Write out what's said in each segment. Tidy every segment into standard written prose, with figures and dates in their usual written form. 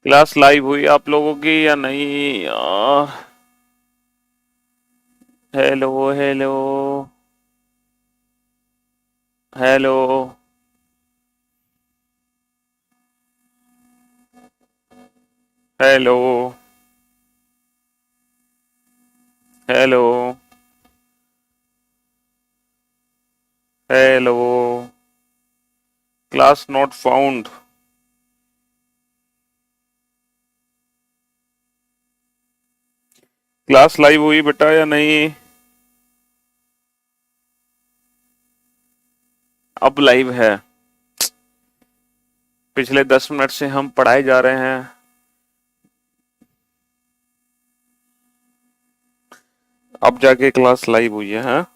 Class live हुई आप लोगों की या नहीं यार? Hello hello hello hello hello hello. Class not found. Class live हुई बेटा या नहीं? अब लाइव है। पिछले 10 मिनट से हम पढ़ाए जा रहे हैं। अब जाके क्लास लाइव हुई है, हाँ?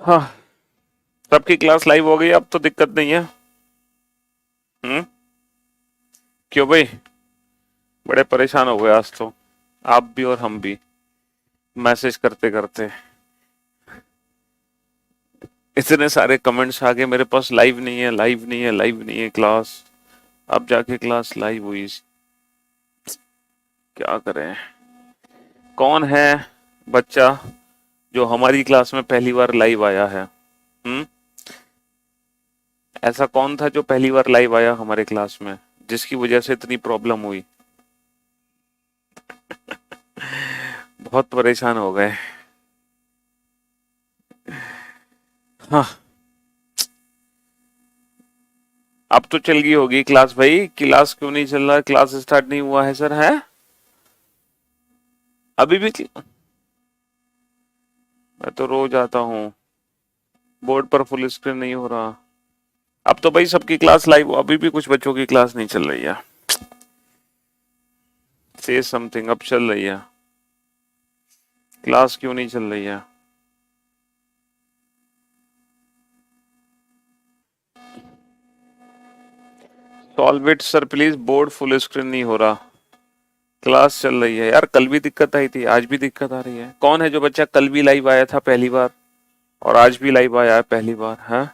हाँ, सबकी क्लास लाइव हो गई, अब तो दिक्कत नहीं है। क्यों भाई? बड़े परेशान हो गए आज तो, आप भी और हम भी, मैसेज करते करते। इतने सारे कमेंट्स आ गए मेरे पास, लाइव नहीं है, लाइव नहीं है, लाइव नहीं है क्लास। अब जाके क्लास लाइव हुई। क्या करें? कौन है बच्चा जो हमारी क्लास में पहली बार लाइव आया है? हम्म ऐसा कौन था जो पहली बार लाइव आया हमारे क्लास में, जिसकी वजह से इतनी प्रॉब्लम हुई? बहुत परेशान हो गए। हाँ, अब तो चल गई होगी क्लास भाई। क्लास क्यों नहीं चल रहा है? क्लास स्टार्ट नहीं हुआ है सर, है? अभी भी मैं तो रोज आता हूँ। बोर्ड पर फुल स्क्रीन नहीं हो रहा। अब तो भाई सबकी क्लास लाइव, अभी भी कुछ बच्चों की क्लास नहीं चल रही है। से समथिंग, अब चल रही है। क्लास क्यों नहीं चल रही है? Solve it sir please, board full screen नहीं हो रहा। क्लास चल रही है यार, कल भी दिक्कत आई थी, आज भी दिक्कत आ रही है। कौन है जो बच्चा कल भी लाइव आया था पहली बार, और आज भी लाइव आया है पहली बार, है?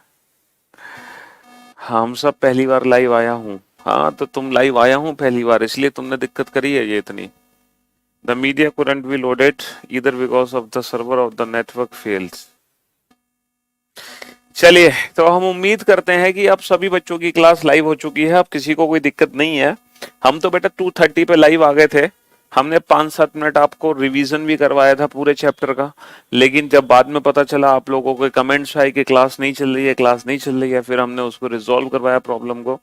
हम सब पहली बार लाइव आया हूँ। हाँ, तो तुम लाइव आया हूँ पहली बार, इसलिए तुमने दिक्कत करी है ये इतनी। The media couldn't be loaded either because of the server of the network fails। चलिए, तो हम उम्मीद करते हैं कि अब सभी बच्चों की क्लास लाइव हो चुकी है, अब किसी को कोई दिक्कत नहीं है। हम तो बेटा 2:30 पे लाइव आ गए थे। हमने 5-7 मिनट आपको रिवीजन भी करवाया था पूरे चैप्टर का, लेकिन जब बाद में पता चला आप लोगों के कमेंट्स आए कि क्लास नहीं चल रही है, क्लास नहीं चल रही है, फिर हमने उसको रिजॉल्व करवाया प्रॉब्लम को।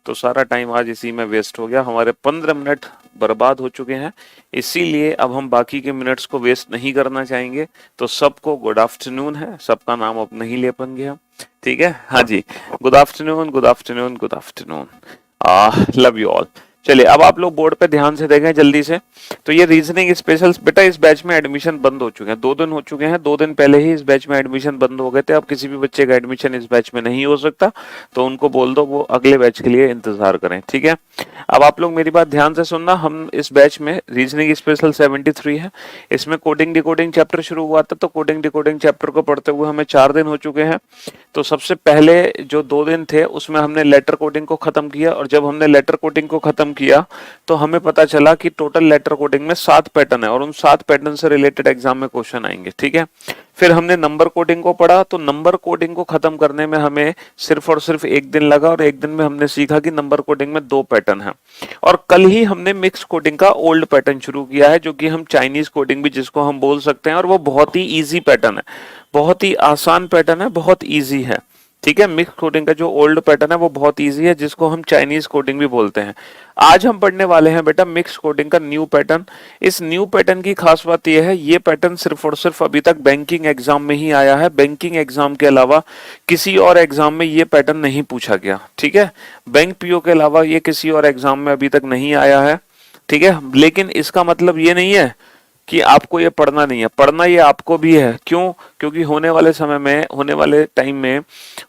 तो सारा टाइम आज इसी में वेस्ट हो गया, हमारे 15 मिनट बर्बाद हो चुके हैं। इसीलिए अब हम बाकी के मिनट्स को वेस्ट नहीं करना चाहेंगे। तो सबको गुड आफ्टरनून है, सबका नाम अब नहीं ले पाएंगे हम, ठीक है? हाँ जी, good afternoon, good afternoon, good afternoon. Love you all. चलिए, अब आप लोग बोर्ड पे ध्यान से देखें जल्दी से। तो ये रीजनिंग स्पेशल्स बेटा, इस बैच में एडमिशन बंद हो चुके हैं, 2 दिन हो चुके हैं, 2 दिन पहले ही इस बैच में एडमिशन बंद हो गए थे। अब किसी भी बच्चे का एडमिशन इस बैच में नहीं हो सकता, तो उनको बोल दो वो अगले बैच के लिए इंतजार करें, ठीक है? अब आप लोग मेरी बात ध्यान से सुनना। हम इस बैच में रीजनिंग स्पेशल 73 है, इसमें कोडिंग डिकोडिंग चैप्टर शुरू हुआ था, तो कोडिंग डिकोडिंग चैप्टर को पढ़ते हुए हमें 4 दिन हो चुके हैं। तो सबसे पहले जो 2 दिन थे उसमें हमने लेटर कोडिंग को खत्म किया, और जब हमने लेटर कोडिंग को खत्म किया तो हमें पता चला कि टोटल लेटर कोडिंग में 7 पैटर्न है, और उन 7 पैटर्न से रिलेटेड एग्जाम में क्वेश्चन आएंगे, ठीक है? फिर हमने नंबर कोडिंग को पढ़ा, तो नंबर कोडिंग को खत्म करने में हमें सिर्फ और सिर्फ 1 दिन लगा, और 1 दिन में हमने सीखा कि नंबर कोडिंग में 2 पैटर्न है। और कल ही हमने मिक्स कोडिंग का ओल्ड पैटर्न शुरू किया है, जो कि हम चाइनीज कोडिंग भी जिसको हम बोल सकते हैं, और वो बहुत ही इजी पैटर्न है, बहुत ही आसान पैटर्न है, बहुत इजी है, ठीक है? मिक्स कोडिंग का जो ओल्ड पैटर्न है वो बहुत इजी है, जिसको हम चाइनीज कोडिंग भी बोलते हैं। आज हम पढ़ने वाले हैं बेटा मिक्स कोडिंग का न्यू पैटर्न। इस न्यू पैटर्न की खास बात यह है, ये पैटर्न सिर्फ और सिर्फ अभी तक बैंकिंग एग्जाम में ही आया है। बैंकिंग एग्जाम के अलावा किसी और एग्जाम में ये पैटर्न नहीं पूछा गया, ठीक है? बैंक पीओ के अलावा ये किसी और एग्जाम में अभी तक नहीं आया है, ठीक है? लेकिन इसका मतलब ये नहीं है कि आपको ये पढ़ना नहीं है, पढ़ना ये आपको भी है। क्यों? क्योंकि होने वाले समय में, होने वाले टाइम में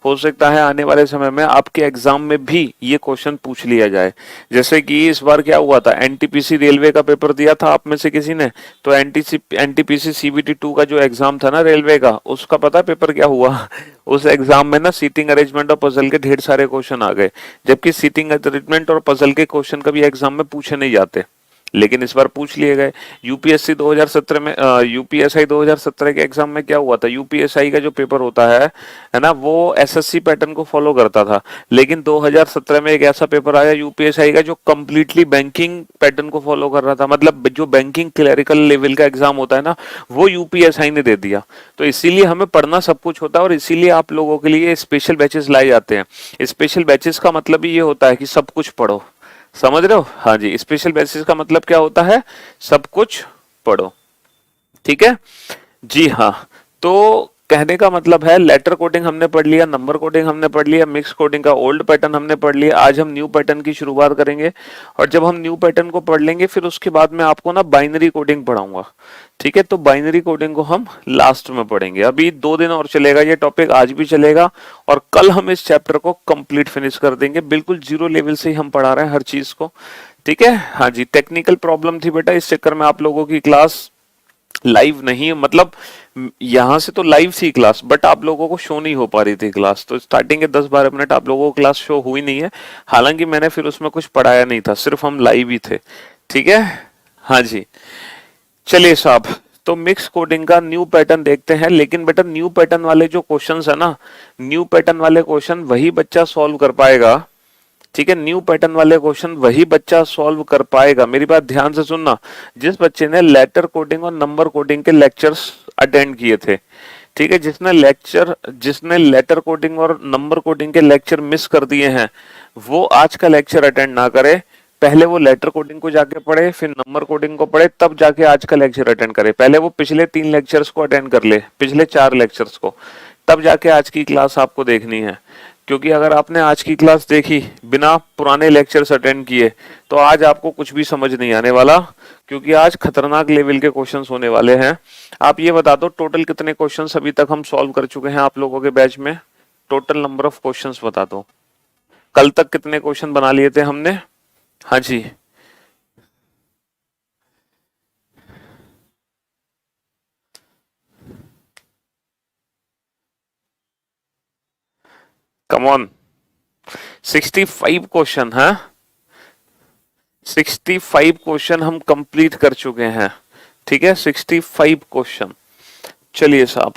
हो सकता है आने वाले समय में आपके एग्जाम में भी ये क्वेश्चन पूछ लिया जाए। जैसे कि इस बार क्या हुआ था, एनटीपीसी रेलवे का पेपर दिया था आप में से किसी ने, तो एनटीपीसी सीबीटी 2 का जो एग्जाम था ना रेलवे का, उसका पता है पेपर क्या हुआ? उस एग्जाम में ना सीटिंग अरेंजमेंट और पजल के ढेर सारे क्वेश्चन आ गए, जबकि सीटिंग अरेंजमेंट और पजल के क्वेश्चन कभी एग्जाम में पूछे नहीं जाते, लेकिन इस बार पूछ लिए गए। यूपीएससी 2017 में यूपीएसआई 2017 के एग्जाम में क्या हुआ था, यूपीएसआई का जो पेपर होता है ना, वो एसएससी पैटर्न को फॉलो करता था, लेकिन 2017 में एक ऐसा पेपर आया यूपीएसआई का जो कंप्लीटली बैंकिंग पैटर्न को फॉलो कर रहा था। मतलब जो बैंकिंग क्लरिकल लेवल का एग्जाम होता है ना, वो यूपीएसआई ने दे दिया। तो इसीलिए हमें पढ़ना सब कुछ होता है, और इसीलिए आप लोगों के लिए स्पेशल बैचेस लाए जाते हैं। स्पेशल बैचेस का मतलब ही ये होता है कि सब कुछ पढ़ो, समझ रहे हो? हाँ जी, स्पेशल बेसिस का मतलब क्या होता है? सब कुछ पढ़ो, ठीक है जी। हाँ, तो कहने का मतलब है लेटर कोडिंग हमने पढ़ लिया, नंबर कोडिंग हमने पढ़ लिया, मिक्स कोडिंग का ओल्ड पैटर्न हमने पढ़ लिया। आज हम न्यू पैटर्न की शुरुआत करेंगे, और जब हम न्यू पैटर्न को पढ़ लेंगे फिर उसके बाद मैं आपको ना बाइनरी कोडिंग पढ़ाऊंगा, ठीक है? तो बाइनरी कोडिंग को हम लास्ट में पढ़ेंगे। अभी 2 दिन और चलेगा ये टॉपिक, आज भी चलेगा, और कल हम इस चैप्टर को कंप्लीट फिनिश कर देंगे। बिल्कुल जीरो लेवल से ही हम पढ़ा रहे हैं हर चीज को, ठीक है? हाँ जी, टेक्निकल प्रॉब्लम थी बेटा, इस चक्कर में आप लोगों की क्लास लाइव नहीं, मतलब यहां से तो लाइव थी क्लास, बट आप लोगों को शो नहीं हो पा रही थी क्लास, तो स्टार्टिंग के 10-12 मिनट आप लोगों को क्लास शो हुई नहीं है। हालांकि मैंने फिर उसमें कुछ पढ़ाया नहीं था, सिर्फ हम लाइव ही थे, ठीक है? हाँ जी, चलिए साहब, तो मिक्स कोडिंग का न्यू पैटर्न देखते हैं। लेकिन बेटा न्यू पैटर्न वाले जो क्वेश्चंस है ना, न्यू पैटर्न वाले क्वेश्चन वही बच्चा सॉल्व कर पाएगा, ठीक है? न्यू पैटर्न वाले क्वेश्चन वही बच्चा सॉल्व कर पाएगा। मेरी बात ध्यान से सुनना, जिस बच्चे ने लेटर कोडिंग और नंबर कोडिंग के लेक्चर्स अटेंड किए थे, ठीक है, जिसने लेटर कोडिंग और नंबर कोडिंग के लेक्चर मिस कर दिए हैं, वो आज का लेक्चर अटेंड ना करे। पहले वो लेटर कोडिंग को जाके पढ़े, फिर नंबर कोडिंग को पढ़े, तब जाके आज का लेक्चर अटेंड करे। पहले वो पिछले 3 लेक्चर्स को अटेंड कर ले, पिछले 4 लेक्चर्स को, तब जाके आज की क्लास आपको देखनी है। क्योंकि अगर आपने आज की क्लास देखी बिना पुराने लेक्चर्स अटेंड किए, तो आज आपको कुछ भी समझ नहीं आने वाला, क्योंकि आज खतरनाक लेवल के क्वेश्चंस होने वाले हैं। आप ये बता दो टोटल कितने क्वेश्चंस अभी तक हम सॉल्व कर चुके हैं आप लोगों के बैच में? टोटल नंबर ऑफ क्वेश्चंस बता दो। कल तक कितने क्वेश्चन बना लिए थे हमने? हाँ जी, कम ऑन, 65 क्वेश्चन है, 65 क्वेश्चन हम कंप्लीट कर चुके हैं, ठीक है? 65 क्वेश्चन। चलिए साहब,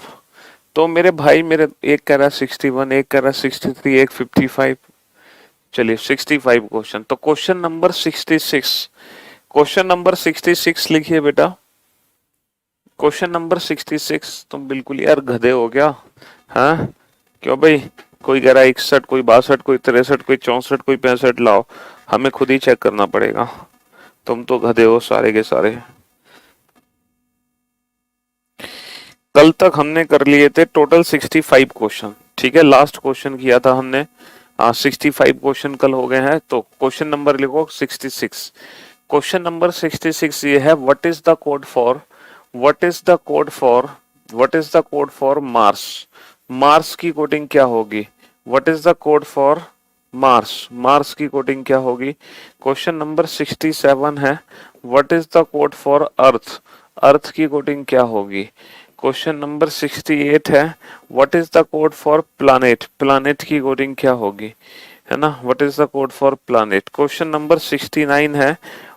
तो मेरे भाई, मेरे एक कह रहा है 61, एक कह रहा है 63, एक 55, चलिए 65 क्वेश्चन। तो क्वेश्चन नंबर 66, क्वेश्चन नंबर 66 लिखिए बेटा। क्वेश्चन नंबर 66, तुम बिल्कुल यार गधे हो क्या? हाँ, क्यों भाई? कोई कह रहा है 61, कोई 62, कोई 63, कोई 64, कोई 65, लाओ, हमें खुद ही चेक करना पड़ेगा। तुम तो गधे हो सारे के सारे। कल तक हमने कर लिए थे टोटल 65 क्वेश्चन, ठीक है? लास्ट क्वेश्चन किया था हमने, 65 क्वेश्चन कल हो गए हैं। तो क्वेश्चन नंबर लिखो 66। क्वेश्चन नंबर 66 ये है, what is the code for, what is the code for, what is the code for Mars? Mars की कोडिंग क्या होगी? What is the code for Mars? Mars की कोडिंग क्या होगी? क्वेश्चन नंबर 67 है, what is the code for Earth? Earth की coding क्या होगी? क्वेश्चन नंबर 68 है, what is the code for planet? Planet की कोडिंग क्या होगी, है ना? What is the code for planet? Question number 69 है,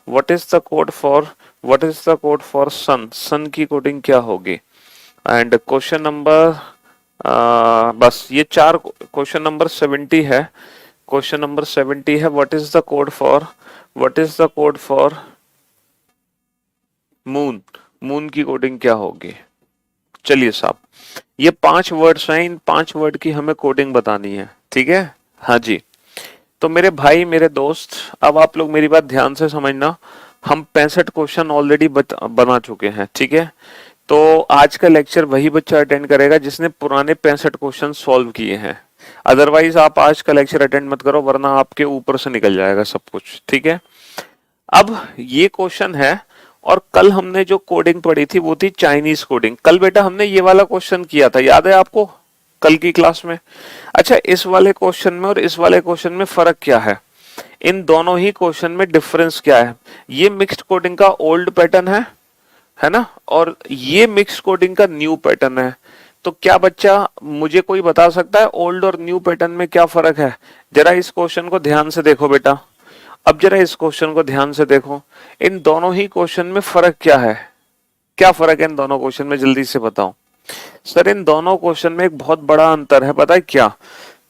what is the code for, what is the code for sun? Sun की कोडिंग क्या होगी? एंड क्वेश्चन नंबर बस ये 4 क्वेश्चन नंबर 70 है। क्वेश्चन नंबर 70 है, what is the code for, what is the code for moon? Moon की coding क्या होगी? चलिए साहब, ये 5 वर्ड्स हैं, इन 5 वर्ड की हमें कोडिंग बतानी है, ठीक है? हाँ जी, तो मेरे भाई, मेरे दोस्त, अब आप लोग मेरी बात ध्यान से समझना। हम 65 क्वेश्चन ऑलरेडी बना चुके हैं, ठीक है? तो आज का लेक्चर वही बच्चा अटेंड करेगा जिसने पुराने 65 क्वेश्चन सॉल्व किए हैं। अदरवाइज आप आज का लेक्चर अटेंड मत करो, वरना आपके ऊपर से निकल जाएगा सब कुछ, ठीक है? अब ये क्वेश्चन है, और कल हमने जो कोडिंग पढ़ी थी वो थी चाइनीज कोडिंग। कल बेटा हमने ये वाला क्वेश्चन किया था, याद है आपको, कल की क्लास में। अच्छा, इस वाले क्वेश्चन में और इस वाले क्वेश्चन में फर्क क्या है, इन दोनों ही क्वेश्चन में डिफरेंस क्या है। ये मिक्स्ड कोडिंग का ओल्ड पैटर्न है ना, और ये मिक्स्ड कोडिंग का न्यू पैटर्न है। तो क्या बच्चा मुझे कोई बता सकता है ओल्ड और न्यू पैटर्न में क्या फर्क है? जरा इस क्वेश्चन को ध्यान से देखो बेटा, अब जरा इस क्वेश्चन को ध्यान से देखो, इन दोनों ही क्वेश्चन में फर्क क्या है? क्या फर्क है इन दोनों क्वेश्चन में, जल्दी से बताओ। सर इन दोनों क्वेश्चन में एक बहुत बड़ा अंतर है, पता है क्या,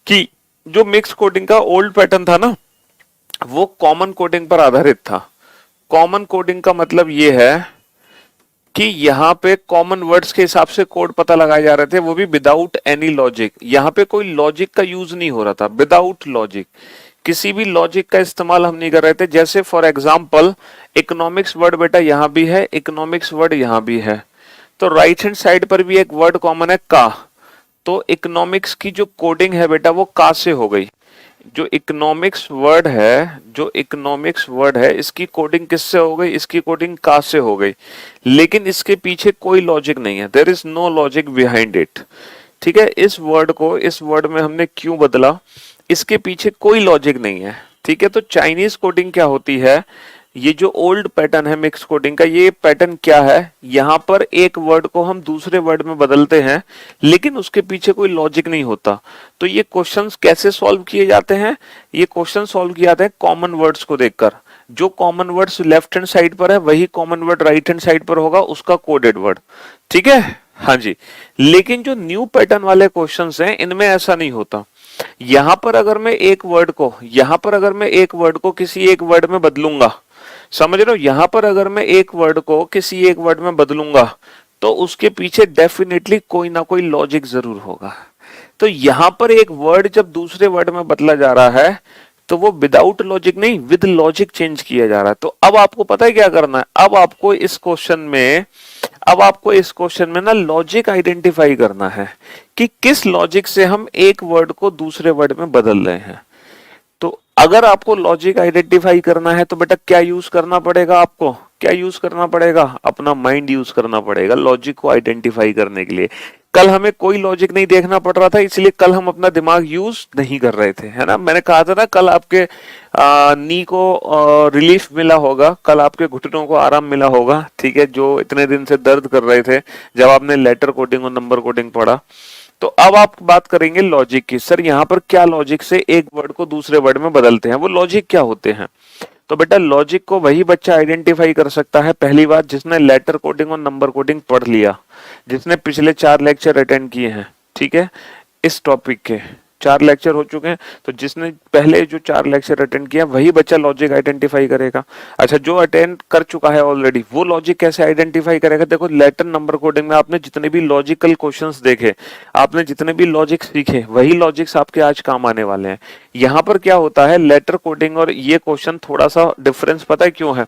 कि जो मिक्स कोडिंग का ओल्ड पैटर्न था ना, वो कॉमन कोडिंग पर आधारित था। कॉमन कोडिंग का मतलब ये है कि यहाँ पे कॉमन वर्ड्स के हिसाब से कोड पता लगाए जा रहे थे, वो भी विदाउट एनी लॉजिक। यहाँ पे कोई लॉजिक का यूज नहीं हो रहा था, विदाउट लॉजिक, किसी भी लॉजिक का इस्तेमाल हम नहीं कर रहे थे। जैसे फॉर एग्जांपल इकोनॉमिक्स वर्ड बेटा यहाँ भी है, इकोनॉमिक्स वर्ड यहाँ भी है, तो राइट हैंड साइड पर भी एक वर्ड कॉमन है का, तो इकोनॉमिक्स की जो कोडिंग है बेटा वो का से हो गई। जो इकोनॉमिक्स वर्ड है, जो इकोनॉमिक्स वर्ड है, इसकी कोडिंग किससे हो गई? इसकी कोडिंग का से हो गई, लेकिन इसके पीछे कोई लॉजिक नहीं है, there is no logic behind it. ठीक है, इस वर्ड को इस वर्ड में हमने क्यों बदला, इसके पीछे कोई लॉजिक नहीं है। ठीक है, तो चाइनीज कोडिंग क्या होती है, ये जो ओल्ड पैटर्न है मिक्स कोडिंग का, ये पैटर्न क्या है, यहाँ पर एक वर्ड को हम दूसरे वर्ड में बदलते हैं, लेकिन उसके पीछे कोई लॉजिक नहीं होता। तो ये क्वेश्चंस कैसे सॉल्व किए जाते हैं? ये क्वेश्चन सॉल्व किए जाते हैं कॉमन वर्ड्स को देखकर। जो common words left hand side पर है वही common word right hand side पर होगा, उसका कोडेड वर्ड। ठीक है, हाँ जी। लेकिन जो न्यू पैटर्न वाले क्वेश्चंस हैं इनमें ऐसा नहीं होता। यहां पर अगर मैं एक वर्ड को, यहां पर अगर मैं एक वर्ड को किसी एक वर्ड में बदलूंगा, समझ रहे हो, यहां पर अगर मैं एक वर्ड को किसी एक वर्ड में बदलूंगा तो उसके पीछे डेफिनेटली कोई ना कोई लॉजिक जरूर होगा। तो यहां पर एक वर्ड जब दूसरे वर्ड में बदला जा रहा है तो वो विदाउट लॉजिक नहीं, विद लॉजिक चेंज किया जा रहा है। तो अब आपको पता है क्या करना है, अब आपको इस क्वेश्चन में, अब आपको इस क्वेश्चन में ना लॉजिक आइडेंटिफाई करना है कि किस लॉजिक से हम एक वर्ड को दूसरे वर्ड में बदल रहे हैं। तो अगर आपको लॉजिक आइडेंटिफाई करना है तो बेटा क्या यूज करना पड़ेगा, आपको क्या यूज करना पड़ेगा, अपना माइंड यूज करना पड़ेगा लॉजिक को आइडेंटिफाई करने के लिए। कल हमें कोई लॉजिक नहीं देखना पड़ रहा था, इसलिए कल हम अपना दिमाग यूज नहीं कर रहे थे, है ना। मैंने कहा था ना कल आपके नी को रिलीफ मिला होगा, कल आपके घुटनों को आराम मिला होगा, ठीक है, जो इतने दिन से दर्द कर रहे थे जब आपने लेटर कोडिंग और नंबर कोडिंग पढ़ा। तो अब आप बात करेंगे लॉजिक की, सर यहाँ पर क्या लॉजिक से एक वर्ड को दूसरे वर्ड में बदलते हैं, वो लॉजिक क्या होते हैं। तो बेटा लॉजिक को वही बच्चा आइडेंटिफाई कर सकता है पहली बात जिसने लेटर कोडिंग और नंबर कोडिंग पढ़ लिया, जिसने पिछले 4 लेक्चर अटेंड किए हैं। ठीक है, इस टॉपिक के 4 लेक्चर हो चुके हैं, तो जिसने पहले जो 4 लेक्चर अटेंड किया वही बच्चा लॉजिक आइडेंटिफाई करेगा। अच्छा, जो अटेंड कर चुका है ऑलरेडी वो लॉजिक कैसे आइडेंटिफाई करेगा? देखो लेटर नंबर कोडिंग में आपने जितने भी लॉजिकल क्वेश्चंस देखे, आपने जितने भी लॉजिक सीखे, वही लॉजिक्स आपके आज काम आने वाले हैं। यहाँ पर क्या होता है, लेटर कोडिंग और ये क्वेश्चन थोड़ा सा डिफरेंस पता है क्यों है,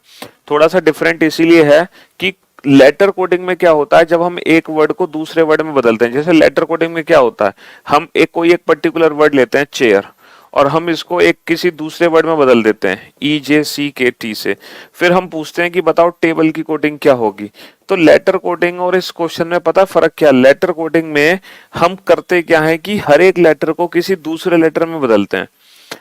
थोड़ा सा डिफरेंट इसीलिए है कि लेटर कोडिंग में क्या होता है, जब हम एक वर्ड को दूसरे वर्ड में बदलते हैं, जैसे लेटर कोडिंग में क्या होता है, हम कोई एक पर्टिकुलर वर्ड लेते हैं चेयर, और हम इसको एक किसी दूसरे वर्ड में बदल देते हैं EJCKT से, फिर हम पूछते हैं कि बताओ टेबल की कोडिंग क्या होगी। तो लेटर कोडिंग और इस क्वेश्चन में पता फर्क क्या, लेटर कोडिंग में हम करते क्या है कि हर एक लेटर को किसी दूसरे लेटर में बदलते हैं,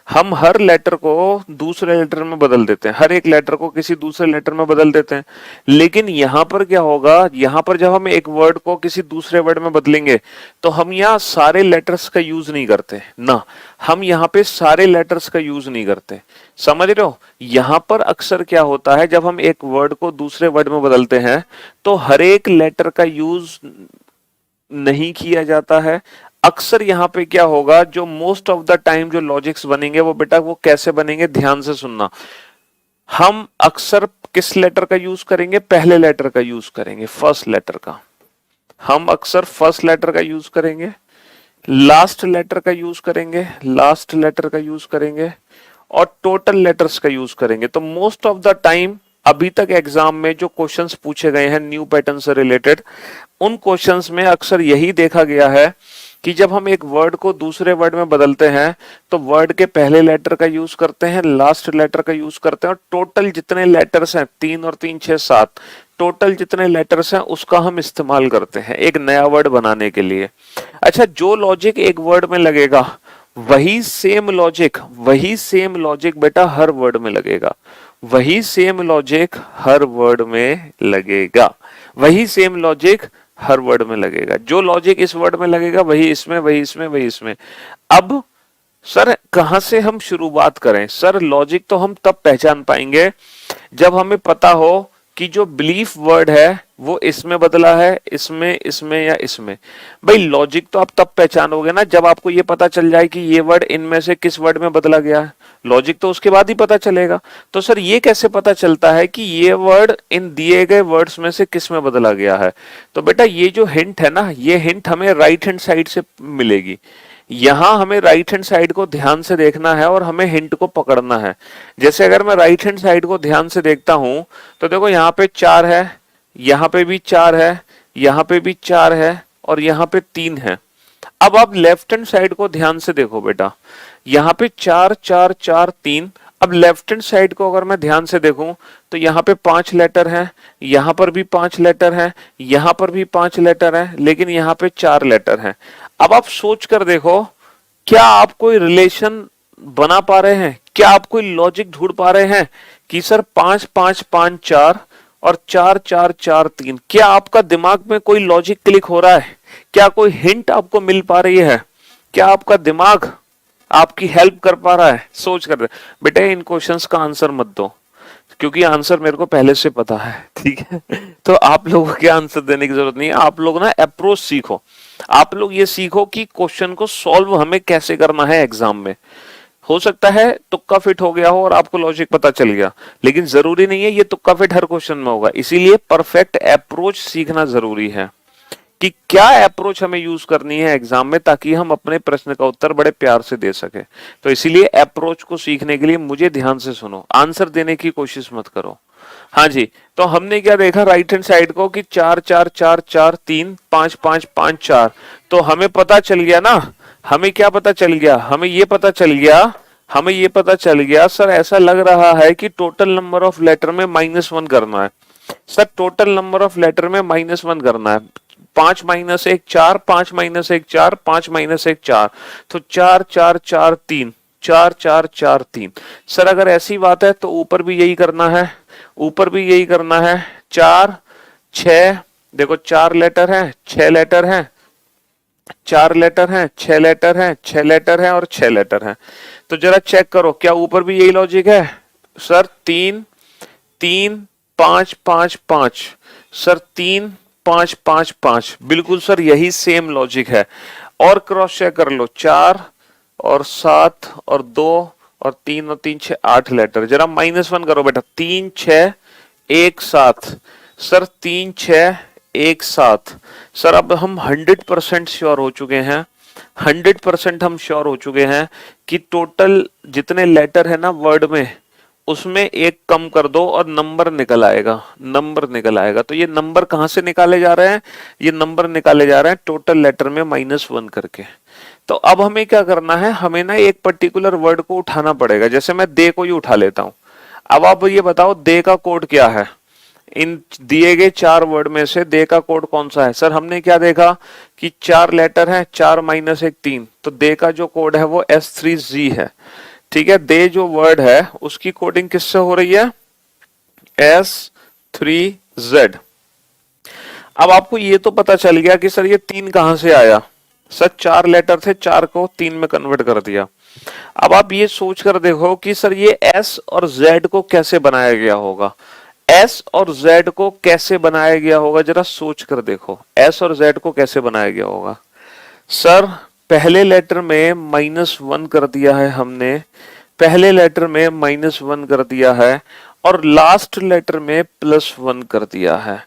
हम हर लेटर को दूसरे लेटर में बदल देते हैं, हर एक लेटर को किसी दूसरे लेटर में बदल देते हैं। लेकिन यहाँ पर क्या होगा, यहाँ पर जब हम एक वर्ड को किसी दूसरे वर्ड में बदलेंगे तो हम यहाँ सारे लेटर्स का यूज नहीं करते ना, हम यहाँ पे सारे लेटर्स का यूज नहीं करते, समझ रहे हो। यहाँ पर अक्सर क्या होता है, जब हम एक वर्ड को दूसरे वर्ड में बदलते हैं तो हर एक लेटर का यूज नहीं किया जाता है। अक्सर यहाँ पे क्या होगा, जो मोस्ट ऑफ द टाइम जो लॉजिक्स बनेंगे वो बेटा वो कैसे बनेंगे, ध्यान से सुनना। हम अक्सर किस लेटर का यूज करेंगे, पहले लेटर का यूज करेंगे, फर्स्ट लेटर का। हम अक्सर फर्स्ट लेटर का यूज करेंगे, लास्ट लेटर का यूज करेंगे, लास्ट लेटर का यूज करेंगे, और टोटल लेटर्स का यूज करेंगे। तो मोस्ट ऑफ द टाइम अभी तक एग्जाम में जो क्वेश्चंस पूछे गए हैं न्यू पैटर्न से रिलेटेड, उन क्वेश्चंस में अक्सर यही देखा गया है कि जब हम एक वर्ड को दूसरे वर्ड में बदलते हैं तो वर्ड के पहले लेटर का यूज करते हैं, लास्ट लेटर का यूज करते हैं, और टोटल जितने लेटर्स हैं 3 और 3 6 7, टोटल जितने लेटर्स हैं उसका हम इस्तेमाल करते हैं एक नया वर्ड बनाने के लिए। अच्छा, जो लॉजिक एक वर्ड में लगेगा वही सेम लॉजिक बेटा हर वर्ड में लगेगा, वही सेम लॉजिक हर वर्ड में लगेगा, वही सेम लॉजिक हर वर्ड में लगेगा। जो लॉजिक इस वर्ड में लगेगा वही इसमें, वही इसमें, वही इसमें। अब सर कहां से हम शुरुआत करें? सर लॉजिक तो हम तब पहचान पाएंगे जब हमें पता हो कि जो बिलीफ वर्ड है वो इसमें बदला है, इसमें, इसमें या इसमें। भाई लॉजिक तो आप तब पहचानोगे ना जब आपको ये पता चल जाए कि ये वर्ड इनमें से किस वर्ड में बदला गया है। लॉजिक तो उसके बाद ही पता चलेगा। तो सर ये कैसे पता चलता है कि ये वर्ड इन दिए गए वर्ड्स में से किस में बदला गया है? तो बेटा ये जो हिंट है ना, ये हिंट हमें राइट हैंड साइड से मिलेगी। यहां हमें राइट हैंड साइड को ध्यान से देखना है और हमें हिंट को पकड़ना है। जैसे अगर मैं राइट हैंड साइड को ध्यान से देखता हूं तो देखो यहाँ पे 4 है, यहाँ पे भी 4 है, यहाँ पे भी 4 है और यहाँ पे 3 है। अब आप लेफ्ट हैंड साइड को ध्यान से देखो बेटा, यहाँ पे 4 4 4 3। अब लेफ्ट हैंड साइड को अगर मैं ध्यान से देखूं तो यहाँ पे 5 लेटर है, यहाँ पर भी 5 लेटर है, यहाँ पर भी 5 लेटर है, लेकिन यहाँ पे 4 लेटर है। अब आप सोच कर देखो, क्या आप कोई रिलेशन बना पा रहे हैं? क्या आप कोई लॉजिक ढूंढ पा रहे हैं कि सर 5 5 5 4 और 4 4 4 3? क्या आपका दिमाग में कोई लॉजिक क्लिक हो रहा है? क्या कोई हिंट आपको मिल पा रही है? क्या आपका दिमाग आपकी हेल्प कर पा रहा है? सोच कर बेटा इन क्वेश्चंस का आंसर मत दो, क्योंकि आंसर मेरे को पहले से पता है, ठीक है? तो आप लोगों के आंसर देने की जरूरत नहीं है। आप लोग ना अप्रोच सीखो, आप लोग ये सीखो कि क्वेश्चन को सॉल्व हमें कैसे करना है एग्जाम में। हो सकता है तुक्का फिट हो गया हो और आपको लॉजिक पता चल गया, लेकिन जरूरी नहीं है ये तुक्का फिट हर क्वेश्चन में होगा। इसीलिए परफेक्ट अप्रोच सीखना जरूरी है कि क्या अप्रोच हमें यूज करनी है एग्जाम में, ताकि हम अपने प्रश्न का उत्तर बड़े प्यार से दे सके। तो इसीलिए अप्रोच को सीखने के लिए मुझे ध्यान से सुनो, आंसर देने की कोशिश मत करो। हाँ जी, तो हमने क्या देखा राइट हैंड साइड को कि 4 4 4 4 3 5 5 5 4। तो हमें पता चल गया ना, हमें क्या पता चल गया? हमें ये पता चल गया सर ऐसा लग रहा है कि टोटल नंबर ऑफ लेटर में -1 करना है। Sir total number of letter में -1 करना है। 5 - 1 4, 5 - 1 4, 5 - 1 4, तो 4 4 4 3, 4 4 4 3। सर अगर ऐसी बात है तो ऊपर भी यही करना है, ऊपर भी यही करना है। 4 6, देखो 4 लेटर है, 6 लेटर है, 4 लेटर है, 6 लेटर है, 6 लेटर है और 6 लेटर है। तो जरा चेक करो क्या ऊपर भी यही लॉजिक है? सर 3 3 5 5 5, सर 3 5 5 5, बिल्कुल सर यही सेम लॉजिक है। और क्रॉस चेक कर लो, 4 और 7 और 2 और 3 और 3 6 8 लेटर। जरा -1 करो बेटा, 3 6 1 7, सर 3 6 1 7। सर अब हम 100% श्योर हो चुके हैं, 100% हम श्योर हो चुके हैं कि टोटल जितने लेटर है ना वर्ड में, उसमें एक कम कर दो और नंबर निकल आएगा, नंबर निकल आएगा। तो ये नंबर कहां से निकाले जा रहे हैं? ये नंबर निकाले जा रहे हैं टोटल लेटर में -1 करके। तो अब हमें क्या करना है, हमें ना एक पर्टिकुलर वर्ड को उठाना पड़ेगा। जैसे मैं दे को ही उठा लेता हूं। अब आप ये बताओ दे का कोड क्या है? इन दिए गए 4 वर्ड में से दे का कोड कौन सा है? सर हमने क्या देखा कि 4 लेटर है, 4 - 1 3, तो दे का जो कोड है वो S3Z है। ठीक है, दे जो वर्ड है उसकी कोडिंग किससे हो रही है? S3Z। अब आपको ये तो पता चल गया कि सर ये 3 कहां से आया। सर 4 लेटर थे, 4 को 3 में कन्वर्ट कर दिया। अब आप ये सोच कर देखो कि सर ये S और Z को कैसे बनाया गया होगा। S और Z को कैसे बनाया गया होगा, जरा सोच कर देखो। S और Z को कैसे बनाया गया होगा? सर पहले लेटर में -1 कर दिया है हमने, पहले लेटर में -1 कर दिया है और लास्ट लेटर में +1 कर दिया है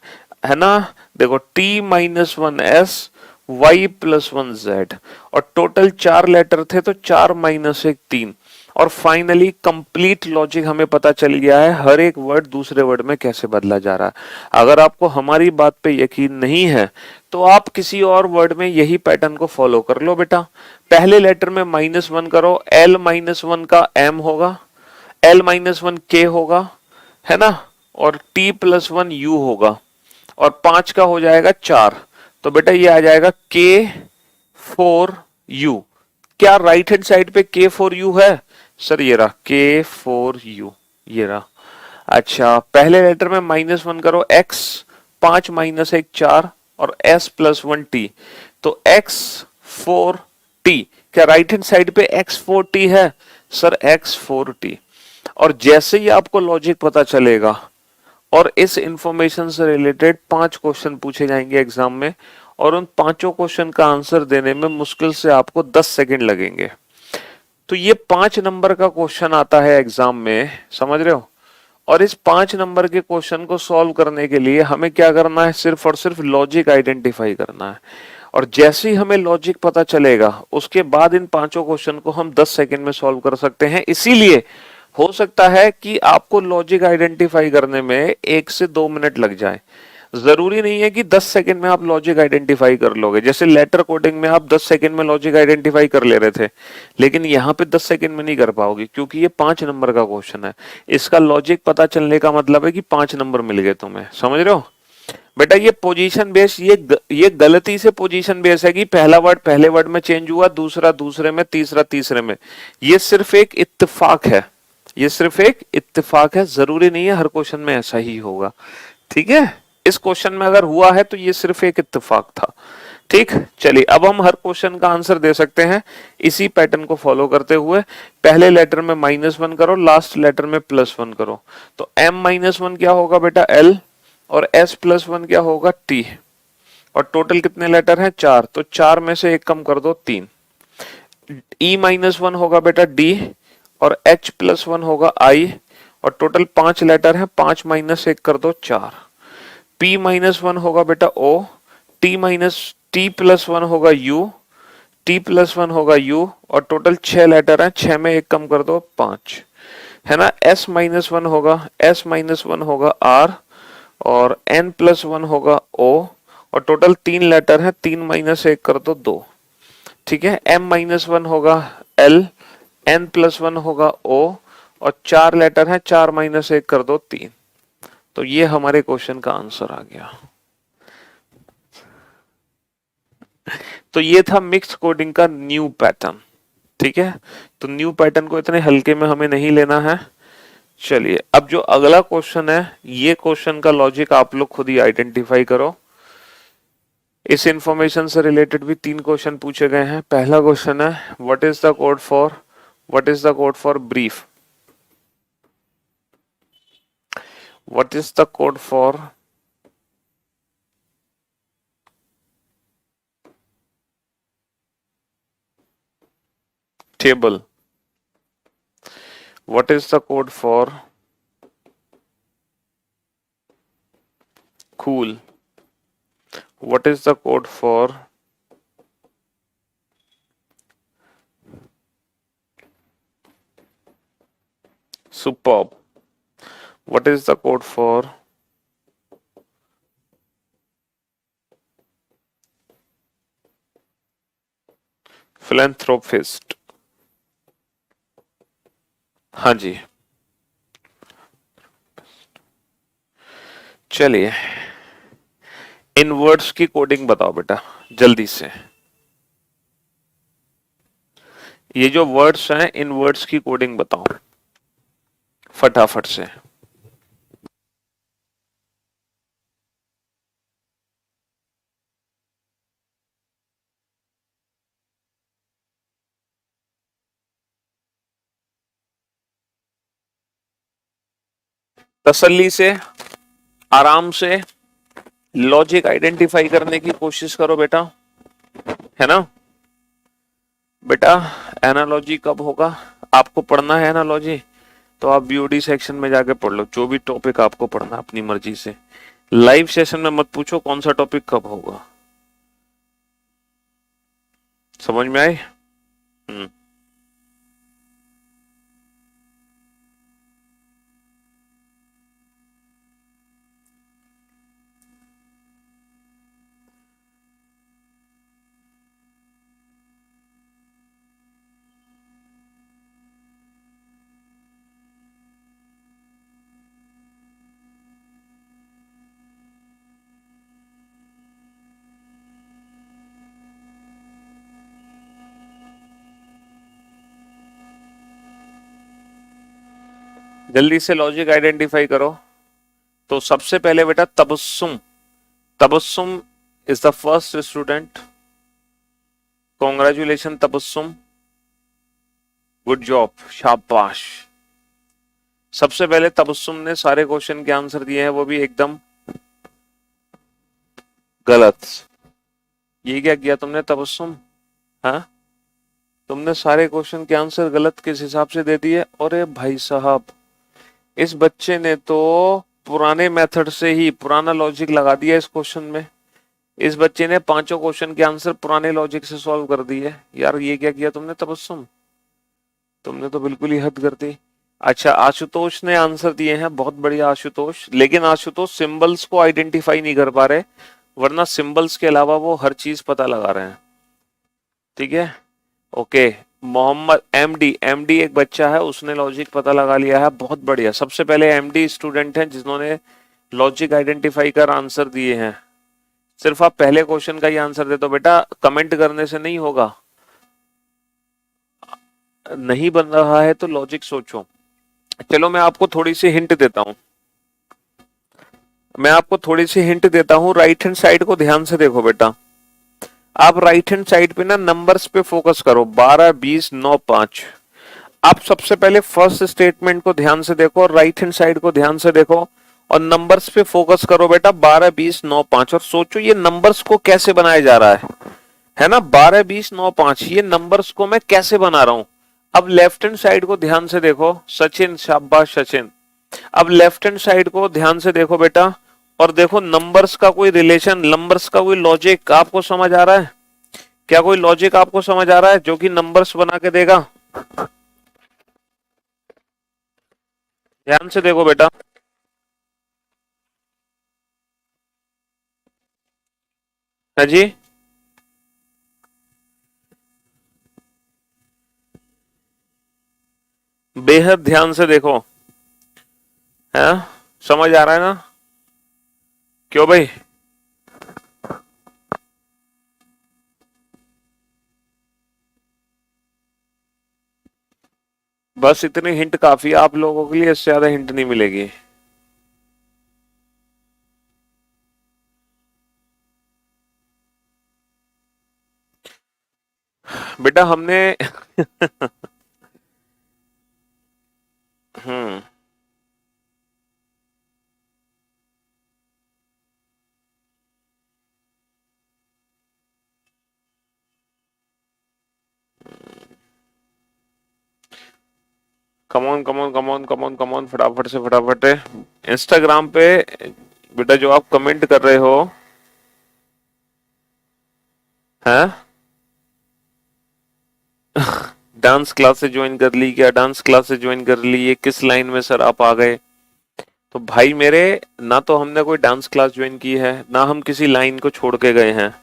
ना? देखो T -1 S, Y +1 Z, और टोटल 4 लेटर थे तो 4 - 1 3, और फाइनली कंप्लीट लॉजिक हमें पता चल गया है हर एक वर्ड दूसरे वर्ड में कैसे बदला जा रहा है। अगर आपको हमारी बात पे यकीन नहीं है तो आप किसी और वर्ड में यही पैटर्न को फॉलो कर लो बेटा। पहले लेटर में -1 करो, L-1 का M होगा, L-1 K होगा, है ना, और T+1 U होगा, और 5 का हो जाएगा 4। तो बेटा ये आ जाएगा K4U। क्या राइट हैंड साइड पे K4U है? सर ये रहा K4U, ये रहा। अच्छा, पहले लेटर में -1 करो, X, 5 - 1 4, और S+1T, तो X4T। क्या राइट हैंड साइड पे X4T है? Sir X4T। और जैसे ही आपको लॉजिक पता चलेगा और इस इंफॉर्मेशन से रिलेटेड 5 क्वेश्चन पूछे जाएंगे एग्जाम में, और उन पांचों क्वेश्चन का आंसर देने में मुश्किल से आपको 10 सेकंड लगेंगे। तो ये 5 नंबर का क्वेश्चन आता है एग्जाम में, समझ रहे हो। और इस 5 नंबर के क्वेश्चन को सॉल्व करने के लिए हमें क्या करना है? सिर्फ और सिर्फ लॉजिक आइडेंटिफाई करना है। और जैसे ही हमें लॉजिक पता चलेगा उसके बाद इन पांचों क्वेश्चन को हम 10 सेकंड में सॉल्व कर सकते हैं। इसीलिए हो सकता है कि आपको लॉजिक आइडेंटिफाई करने में 1 से 2 मिनट लग जाए। जरूरी नहीं है कि 10 सेकंड में आप लॉजिक आइडेंटिफाई कर लोगे। जैसे लेटर कोडिंग में आप 10 सेकंड में लॉजिक आइडेंटिफाई कर ले रहे थे, लेकिन यहाँ पे 10 सेकंड में नहीं कर पाओगे क्योंकि ये 5 नंबर का क्वेश्चन है। इसका लॉजिक पता चलने का मतलब है कि 5 नंबर मिल गए तुम्हें, समझ रहे हो बेटा। ये पोजीशन बेस, ये गलती से पोजीशन बेस है कि पहला वर्ड पहले वर्ड में चेंज हुआ, दूसरा दूसरे में, तीसरा तीसरे में। ये सिर्फ एक इत्तेफाक है, ये सिर्फ एक इत्तेफाक है, जरूरी नहीं है हर क्वेश्चन में ऐसा ही होगा। ठीक है, इस क्वेश्चन में अगर हुआ है तो ये सिर्फ एक इत्तेफाक था। ठीक, चलिए अब हम हर क्वेश्चन का आंसर दे सकते हैं इसी पैटर्न को फॉलो करते हुए। पहले लेटर में -1 करो, लास्ट लेटर में +1 करो। तो M-1 क्या होगा बेटा? L, और S+1 क्या होगा? T। और टोटल कितने लेटर हैं? 4। तो 4 में से एक कम कर दो, 3। E-1 होगा बेटा D, और H+1 होगा I, और टोटल 5 लेटर हैं, 5 - 1 कर दो, 4। P-1 होगा बेटा O, T+1 होगा U, T+1 होगा U, और टोटल 6 लेटर हैं, 6 में एक कम कर दो, 5, है ना। S-1 होगा, S-1 होगा R, और N+1 होगा O, और टोटल 3 लेटर हैं, 3 - 1 कर दो, 2। ठीक है, M-1 होगा L, N+1 होगा O, और 4 लेटर हैं, 4 - 1 कर दो, 3। तो ये हमारे क्वेश्चन का आंसर आ गया। तो ये था मिक्स कोडिंग का न्यू पैटर्न। ठीक है, तो न्यू पैटर्न को इतने हल्के में हमें नहीं लेना है। चलिए अब जो अगला क्वेश्चन है, ये क्वेश्चन का लॉजिक आप लोग खुद ही आइडेंटिफाई करो। इस इंफॉर्मेशन से रिलेटेड भी 3 क्वेश्चन पूछे गए हैं। पहला क्वेश्चन है, what is the code for brief? What is the code for table? What is the code for cool? What is the code for superb? What is the code for philanthropist? हाँ जी, चलिए इन words की coding बताओ बेटा जल्दी से। ये जो words हैं इन वर्ड्स की कोडिंग बताओ फटाफट से। तसल्ली से, आराम से लॉजिक आइडेंटिफाई करने की कोशिश करो बेटा, है ना बेटा। एनालॉजी कब होगा? आपको पढ़ना है एनालॉजी तो आप बीओडी सेक्शन में जाके पढ़ लो, जो भी टॉपिक आपको पढ़ना अपनी मर्जी से। लाइव सेशन में मत पूछो कौन सा टॉपिक कब होगा। समझ में आए? जल्दी से लॉजिक आइडेंटिफाई करो। तो सबसे पहले बेटा Tabassum, Tabassum is the first student. Congratulation Tabassum, good job, शाबाश। सबसे पहले तबस्सुम ने सारे क्वेश्चन के आंसर दिए हैं, वो भी एकदम गलत। ये क्या किया तुमने तबस्सुम? हाँ, तुमने सारे क्वेश्चन के आंसर गलत किस हिसाब से दे दिए? अरे भाई साहब, इस बच्चे ने तो पुराने मेथड से ही पुराना लॉजिक लगा दिया इस क्वेश्चन में। इस बच्चे ने पांचों क्वेश्चन के आंसर पुराने लॉजिक से सॉल्व कर दिए। यार ये क्या किया तुमने तबस्सुम? तुमने तो बिल्कुल ही हद कर दी। अच्छा, आशुतोष ने आंसर दिए हैं, बहुत बढ़िया आशुतोष। लेकिन आशुतोष सिंबल्स को आइडेंटिफाई नहीं कर पा रहे, वरना सिंबल्स के अलावा वो हर चीज पता लगा रहे हैं। ठीक है, ओके। मोहम्मद एमडी, एमडी एक बच्चा है, उसने लॉजिक पता लगा लिया है, बहुत बढ़िया। सबसे पहले एमडी स्टूडेंट हैं जिन्होंने लॉजिक आइडेंटिफाई कर आंसर दिए हैं। सिर्फ आप पहले क्वेश्चन का ही आंसर दे दो बेटा, कमेंट करने से नहीं होगा। नहीं बन रहा है तो लॉजिक सोचो। चलो मैं आपको थोड़ी सी हिंट देता हूं, मैं आपको थोड़ी सी हिंट देता हूं। राइट हैंड साइड को ध्यान से देखो बेटा। आप राइट हैंड साइड पे ना नंबर्स पे फोकस करो, 12, 20, 9, 5। आप सबसे पहले फर्स्ट स्टेटमेंट को ध्यान से देखो और राइट हैंड साइड को ध्यान से देखो और नंबर्स पे फोकस करो बेटा, 12, 20, 9, 5। और सोचो ये नंबर्स को कैसे बनाया जा रहा है ना? 12, 20, 9, 5, ये नंबर्स को मैं कैसे बना रहा हूं। अब लेफ्ट हैंड साइड को ध्यान से देखो, सचिन, शाबाश सचिन। अब लेफ्ट हैंड साइड को ध्यान से देखो बेटा और देखो नंबर्स का कोई रिलेशन, नंबर्स का कोई लॉजिक आपको समझ आ रहा है क्या? कोई लॉजिक आपको समझ आ रहा है जो कि नंबर्स बना के देगा? ध्यान से देखो बेटा। है जी, बेहद ध्यान से देखो, है समझ आ रहा है ना? क्यों भाई? बस इतनी हिंट काफी है आप लोगों के लिए, इससे ज्यादा हिंट नहीं मिलेगी। बेटा हमने हम्म, come on come on come on come on come on, फटाफट से फटाफट है। इंस्टाग्राम पे बेटा जो आप कमेंट कर रहे हो, हैं डांस क्लासेस ज्वाइन कर ली क्या? डांस क्लासेस ज्वाइन कर ली, ये किस लाइन में सर आप आ गए? तो भाई मेरे, ना तो हमने कोई डांस क्लास ज्वाइन की है, ना हम किसी लाइन को छोड़ के गए हैं।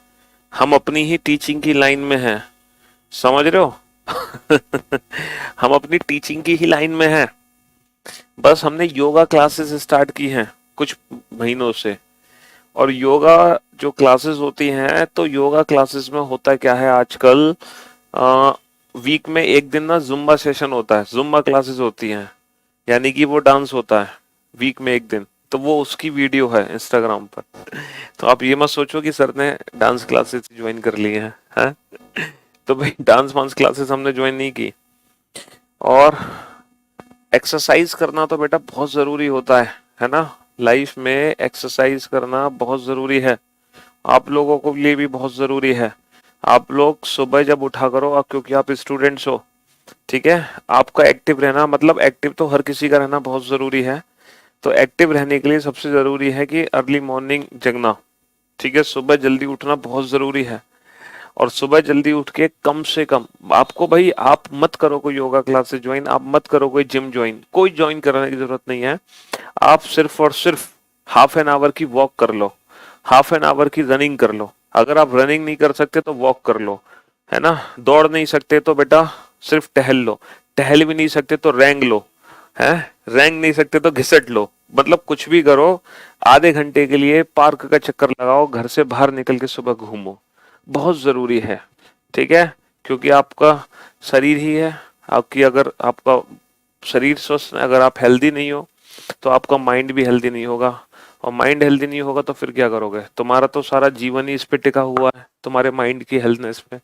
हम अपनी ही टीचिंग की लाइन में हैं, समझ रहे हो? हम अपनी टीचिंग की ही लाइन में हैं। बस हमने योगा क्लासेस स्टार्ट की हैं कुछ महीनों से। और योगा जो क्लासेस होती हैं, तो योगा क्लासेस में होता क्या है आजकल, वीक में एक दिन ना जुम्बा सेशन होता है, जुम्बा क्लासेस होती हैं, यानी कि वो डांस होता है वीक में एक दिन। तो वो उसकी वीडियो है इंस्टाग्राम पर। तो आप ये मत सोचो कि सर ने डांस क्लासेस ज्वाइन कर लिए हैं। तो भाई डांस वांस क्लासेस हमने ज्वाइन नहीं की। और एक्सरसाइज करना तो बेटा बहुत जरूरी होता है ना? लाइफ में एक्सरसाइज करना बहुत जरूरी है, आप लोगों के लिए भी बहुत जरूरी है। आप लोग सुबह जब उठा करो, क्योंकि आप स्टूडेंट्स हो, ठीक है, आपका एक्टिव रहना, मतलब एक्टिव तो हर किसी का रहना बहुत जरूरी है। तो एक्टिव रहने के लिए सबसे जरूरी है कि अर्ली मॉर्निंग जगना, ठीक है, सुबह जल्दी उठना बहुत जरूरी है। और सुबह जल्दी उठ के कम से कम आपको, भाई आप मत करो कोई योगा क्लासेस ज्वाइन, आप मत करो कोई जिम ज्वाइन, कोई ज्वाइन करने की जरूरत नहीं है। आप सिर्फ और सिर्फ हाफ एन आवर की वॉक कर लो, हाफ एन आवर की रनिंग कर लो। अगर आप रनिंग नहीं कर सकते तो वॉक कर लो, है ना? दौड़ नहीं सकते तो बेटा सिर्फ टहल लो, टहल भी नहीं सकते तो रेंग लो, है, रेंग नहीं सकते तो घिसट लो, मतलब कुछ भी करो। आधे घंटे के लिए पार्क का चक्कर लगाओ, घर से बाहर निकल के सुबह घूमो, बहुत जरूरी है, ठीक है? क्योंकि आपका शरीर ही है, आपकी अगर आपका शरीर स्वस्थ, अगर आप हेल्दी नहीं हो तो आपका माइंड भी हेल्दी नहीं होगा, और माइंड हेल्दी नहीं होगा तो फिर क्या करोगे? तुम्हारा तो सारा जीवन ही इस पे टिका हुआ है, तुम्हारे माइंड की हेल्थनेस पे।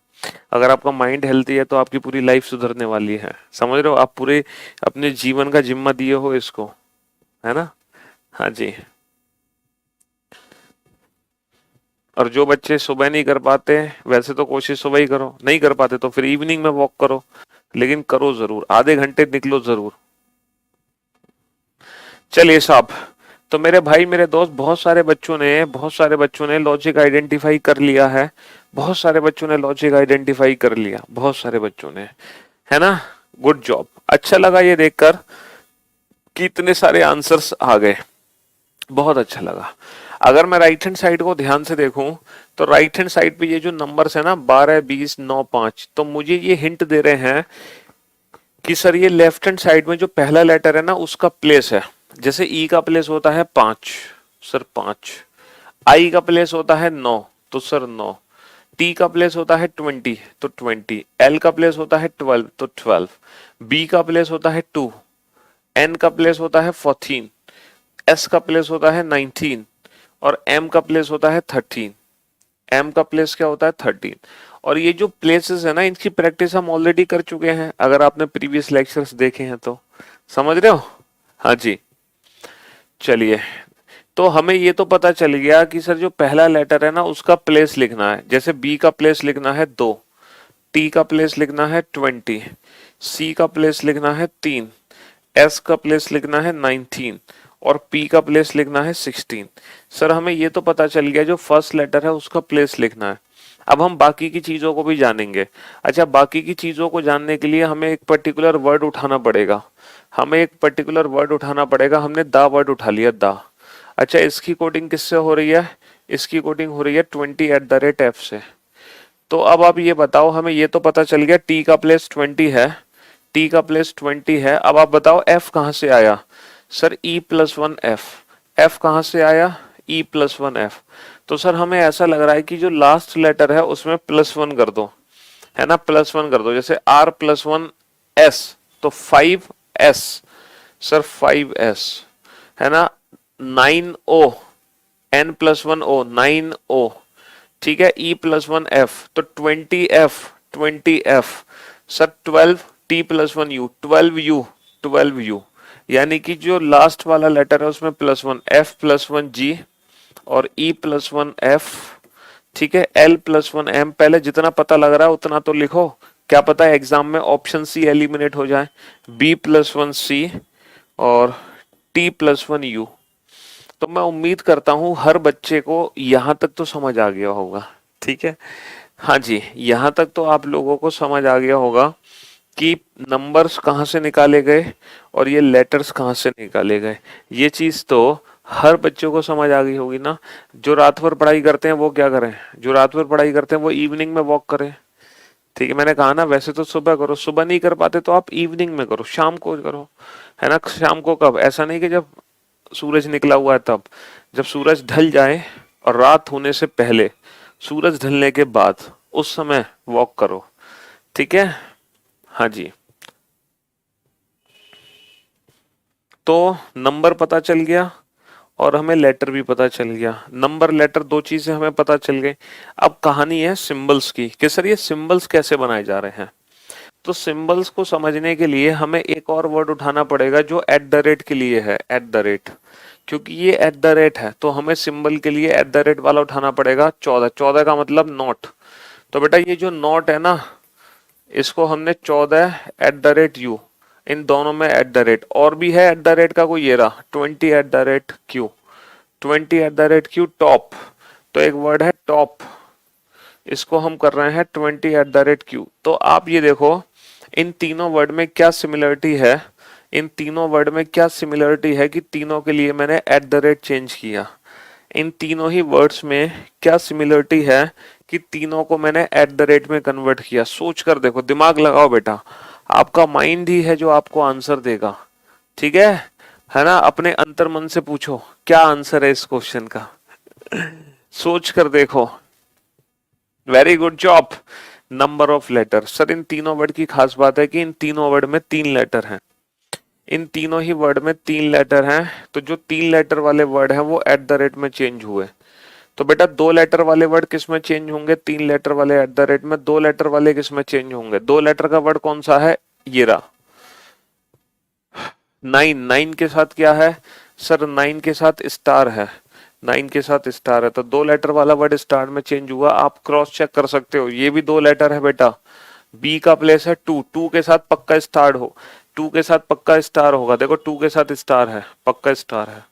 अगर आपका माइंड हेल्दी है तो आपकी पूरी लाइफ सुधरने वाली है, समझ रहे हो? आप पूरे अपने जीवन का जिम्मा दिए हो इसको, है ना? हाँ जी। और जो बच्चे सुबह नहीं कर पाते, वैसे तो कोशिश सुबह ही करो, नहीं कर पाते तो फिर इवनिंग में वॉक करो, लेकिन करो जरूर, आधे घंटे निकलो जरूर। चलिए साहब, तो मेरे भाई मेरे दोस्त, बहुत सारे बच्चों ने लॉजिक आइडेंटिफाई कर लिया है, बहुत सारे बच्चों ने लॉजिक आइडेंटिफाई कर लिया, बहुत सारे बच्चों ने, है ना? गुड जॉब, अच्छा लगा ये देखकर कि इतने सारे आंसर्स आ गए, बहुत अच्छा लगा। अगर मैं राइट हैंड साइड को ध्यान से देखूं तो राइट हैंड साइड पे ये जो नंबर्स है ना 12, 20, 9, 5, तो मुझे ये हिंट दे रहे हैं कि सर ये लेफ्ट हैंड साइड में जो पहला लेटर है ना उसका प्लेस है। जैसे ई का प्लेस होता है 5, सर 5। आई का प्लेस होता है 9, तो सर 9। टी का प्लेस होता है 20, तो 20। एल का प्लेस होता है 12, तो 12। बी का प्लेस होता है 2। एन का प्लेस होता है 14। एस का प्लेस होता है 19 और एम का प्लेस होता है 13। एम का प्लेस क्या होता है? 13। और ये जो प्लेसेस है ना इनकी प्रैक्टिस हम ऑलरेडी कर चुके हैं, अगर आपने प्रीवियस लेक्चर्स देखे हैं तो, समझ रहे हो? हाँ जी। चलिए, तो हमें ये तो पता चल गया कि सर जो पहला लेटर है ना उसका प्लेस लिखना है। जैसे बी का प्लेस लिखना है 2, टी का प्लेस लिखना है 20, सी का प्लेस लिखना है 3, एस का प्लेस लिखना है 19 और पी का प्लेस लिखना है 16। सर हमें ये तो पता चल गया जो फर्स्ट लेटर है उसका प्लेस लिखना है। अब हम बाकी की चीजों को भी जानेंगे। अच्छा, बाकी की चीजों को जानने के लिए हमें एक पर्टिकुलर वर्ड उठाना पड़ेगा, हमने दा वर्ड उठा लिया, दा। अच्छा, इसकी कोडिंग किससे हो रही है? इसकी कोडिंग हो रही है 20@f से। तो अब आप ये बताओ, हमें ये तो पता चल गया टी का प्लेस 20 है, टी का प्लेस 20 है। अब आप बताओ एफ कहाँ से आया? Sir E+1F। एफ कहाँ से आया? E+1F। तो सर हमें ऐसा लग रहा है कि जो लास्ट लेटर है उसमें +1 कर दो, है ना? +1 कर दो। जैसे R+1S तो 5S, सर 5S, है ना? 9O, N+1O 9O, ठीक है? E+1F तो 20F, 20F, sir 12, T+1U 12U, 12U। यानी कि जो लास्ट वाला लेटर है उसमें +1, F+1G और E+1F, ठीक है? L+1M। पहले जितना पता लग रहा है उतना तो लिखो, क्या पता है एग्जाम में ऑप्शन सी एलिमिनेट हो जाए। B+1C और T+1U। तो मैं उम्मीद करता हूं हर बच्चे को यहां तक तो समझ आ गया होगा, ठीक है? हाँ जी, यहां तक तो आप लोगों को समझ आ गया होगा कि नंबर्स कहाँ से निकाले गए और ये लेटर्स कहाँ से निकाले गए। ये चीज तो हर बच्चों को समझ आ गई होगी ना। जो रात भर पढ़ाई करते हैं वो क्या करें? जो रात भर पढ़ाई करते हैं वो इवनिंग में वॉक करें, ठीक है? मैंने कहा ना, वैसे तो सुबह करो, सुबह नहीं कर पाते तो आप इवनिंग में करो, शाम को करो, है ना? शाम को कब? ऐसा नहीं कि जब सूरज निकला हुआ है तब, जब सूरज ढल जाए और रात होने से पहले, सूरज ढलने के बाद, उस समय वॉक करो, ठीक है? हाँ जी। तो नंबर पता चल गया और हमें लेटर भी पता चल गया। नंबर लेटर दो चीजें हमें पता चल गई। अब कहानी है सिंबल्स की कि सर ये सिंबल्स कैसे बनाए जा रहे हैं। तो सिंबल्स को समझने के लिए हमें एक और वर्ड उठाना पड़ेगा जो एट द रेट के लिए है, एट द रेट। क्योंकि ये एट द रेट है तो हमें सिंबल के लिए एट द रेट वाला उठाना पड़ेगा 14। 14 का मतलब नॉट। तो बेटा ये जो नॉट है ना इसको हमने 14 @ u, इन दोनों में एट द रेट। और भी है एट द रेट का कोई, ये रहा 20 @q, 20 @q टॉप। तो एक वर्ड है टॉप, इसको हम कर रहे हैं 20 @q। तो आप ये देखो इन तीनों वर्ड में क्या सिमिलरिटी है, इन तीनों वर्ड में क्या सिमिलरिटी है कि तीनों के लिए मैंने एट द रेट चेंज किया। इन तीनों ही वर्ड्स में क्या सिमिलरिटी है कि तीनों को मैंने एट द रेट में कन्वर्ट किया। सोच कर देखो, दिमाग लगाओ बेटा, आपका माइंड ही है जो आपको आंसर देगा, ठीक है ना? अपने अंतर मन से पूछो क्या आंसर है इस क्वेश्चन का, सोच कर देखो। Very good job. Number of letter, sir इन तीनों वर्ड की खास बात है कि इन तीनों वर्ड में 3 लेटर हैं। इन तीनों ही वर्ड में 3 लेटर हैं, तो जो 3 लेटर वाले वर्ड हैं वो एट द रेट में चेंज हुए। तो बेटा 2 लेटर वाले वर्ड किस में चेंज होंगे? 3 लेटर वाले एट द रेट में। 2 लेटर वाले किस में चेंज होंगे? 2 लेटर का वर्ड कौन सा है? ये रहा 9। 9 के साथ क्या है सर? 9 के साथ स्टार है। 9 के साथ स्टार है, तो 2 लेटर वाला वर्ड स्टार में चेंज हुआ। आप क्रॉस चेक कर सकते हो, ये भी 2 लेटर है बेटा। बी का प्लेस है 2, 2 के साथ पक्का स्टार हो, 2 के साथ पक्का स्टार होगा। देखो 2 के साथ स्टार है, पक्का स्टार है।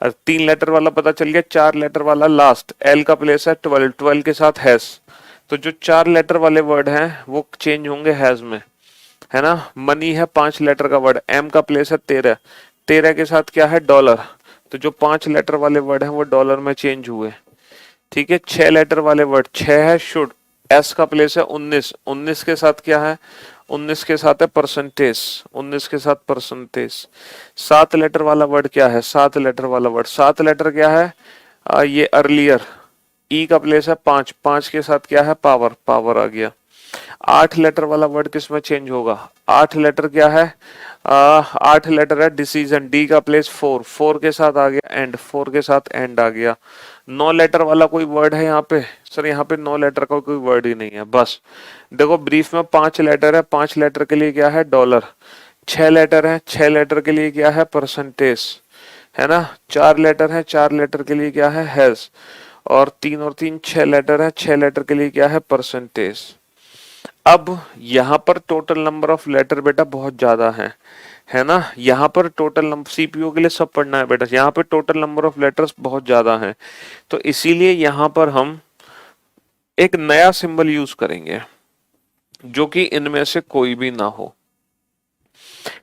और 3 लेटर वाला पता चल गया। 4 लेटर वाला लास्ट एल का प्लेस है 12, 12 के साथ हैज। तो जो 4 लेटर वाले वर्ड हैं वो चेंज होंगे हैज में, है ना। मनी है 5 लेटर का वर्ड, एम का प्लेस है 13, 13 के साथ क्या है? डॉलर। तो जो 5 लेटर वाले वर्ड हैं वो डॉलर में चेंज हुए। ठीक है। 6 लेटर वाले वर्ड, 6 है शुड, एस का प्लेस है 19, 19 के साथ क्या है? 19 के साथ है परसेंटेज, 19 के साथ परसेंटेज। 7 लेटर वाला वर्ड क्या है? 7 लेटर वाला वर्ड, 7 लेटर क्या है? ये अर्लियर, ई का प्लेस है 5, 5 के साथ क्या है? पावर, पावर आ गया। 8 लेटर वाला वर्ड किस में चेंज होगा? 8 लेटर क्या है? 8 लेटर है डिसीजन, डी का प्लेस 4, 4 के साथ आ गया एंड, 4 के साथ एंड आ गया। 9 लेटर वाला कोई वर्ड है यहाँ पे? सर यहाँ पे 9 लेटर का कोई वर्ड ही नहीं है। बस देखो ब्रीफ में 5 लेटर है, 5 लेटर के लिए क्या है? डॉलर। 6 लेटर है, 6 लेटर के लिए क्या है? परसेंटेज, है ना। 4 लेटर है, 4 लेटर के लिए क्या है? हैज। और 3 6 लेटर है, 6 लेटर के लिए क्या है? परसेंटेज। अब यहाँ पर टोटल नंबर ऑफ लेटर बेटा बहुत ज्यादा है ना। यहाँ पर टोटल नंबर, सीपीयू के लिए सब पढ़ना है बेटा, यहाँ पे टोटल नंबर ऑफ लेटर्स बहुत ज्यादा हैं, तो इसीलिए यहाँ पर हम एक नया सिंबल यूज करेंगे जो कि इनमें से कोई भी ना हो।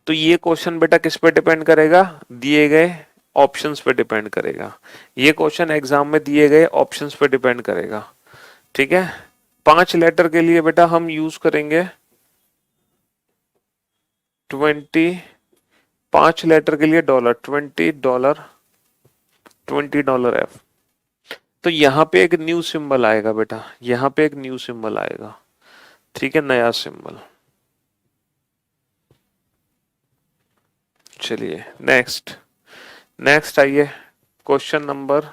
तो ये क्वेश्चन बेटा किस पे डिपेंड करेगा? दिए गए ऑप्शंस पे डिपेंड करेगा। ये क्वेश्चन एग्जाम में दिए गए ऑप्शंस पे डिपेंड करेगा। ठीक है। 5 लेटर के लिए बेटा हम यूज करेंगे 20, 5 लेटर के लिए डॉलर, $20, $20 एफ। तो यहाँ पे एक न्यू सिंबल आएगा बेटा, यहाँ पे एक न्यू सिंबल आएगा। ठीक है, नया सिंबल। चलिए नेक्स्ट, नेक्स्ट आइए question number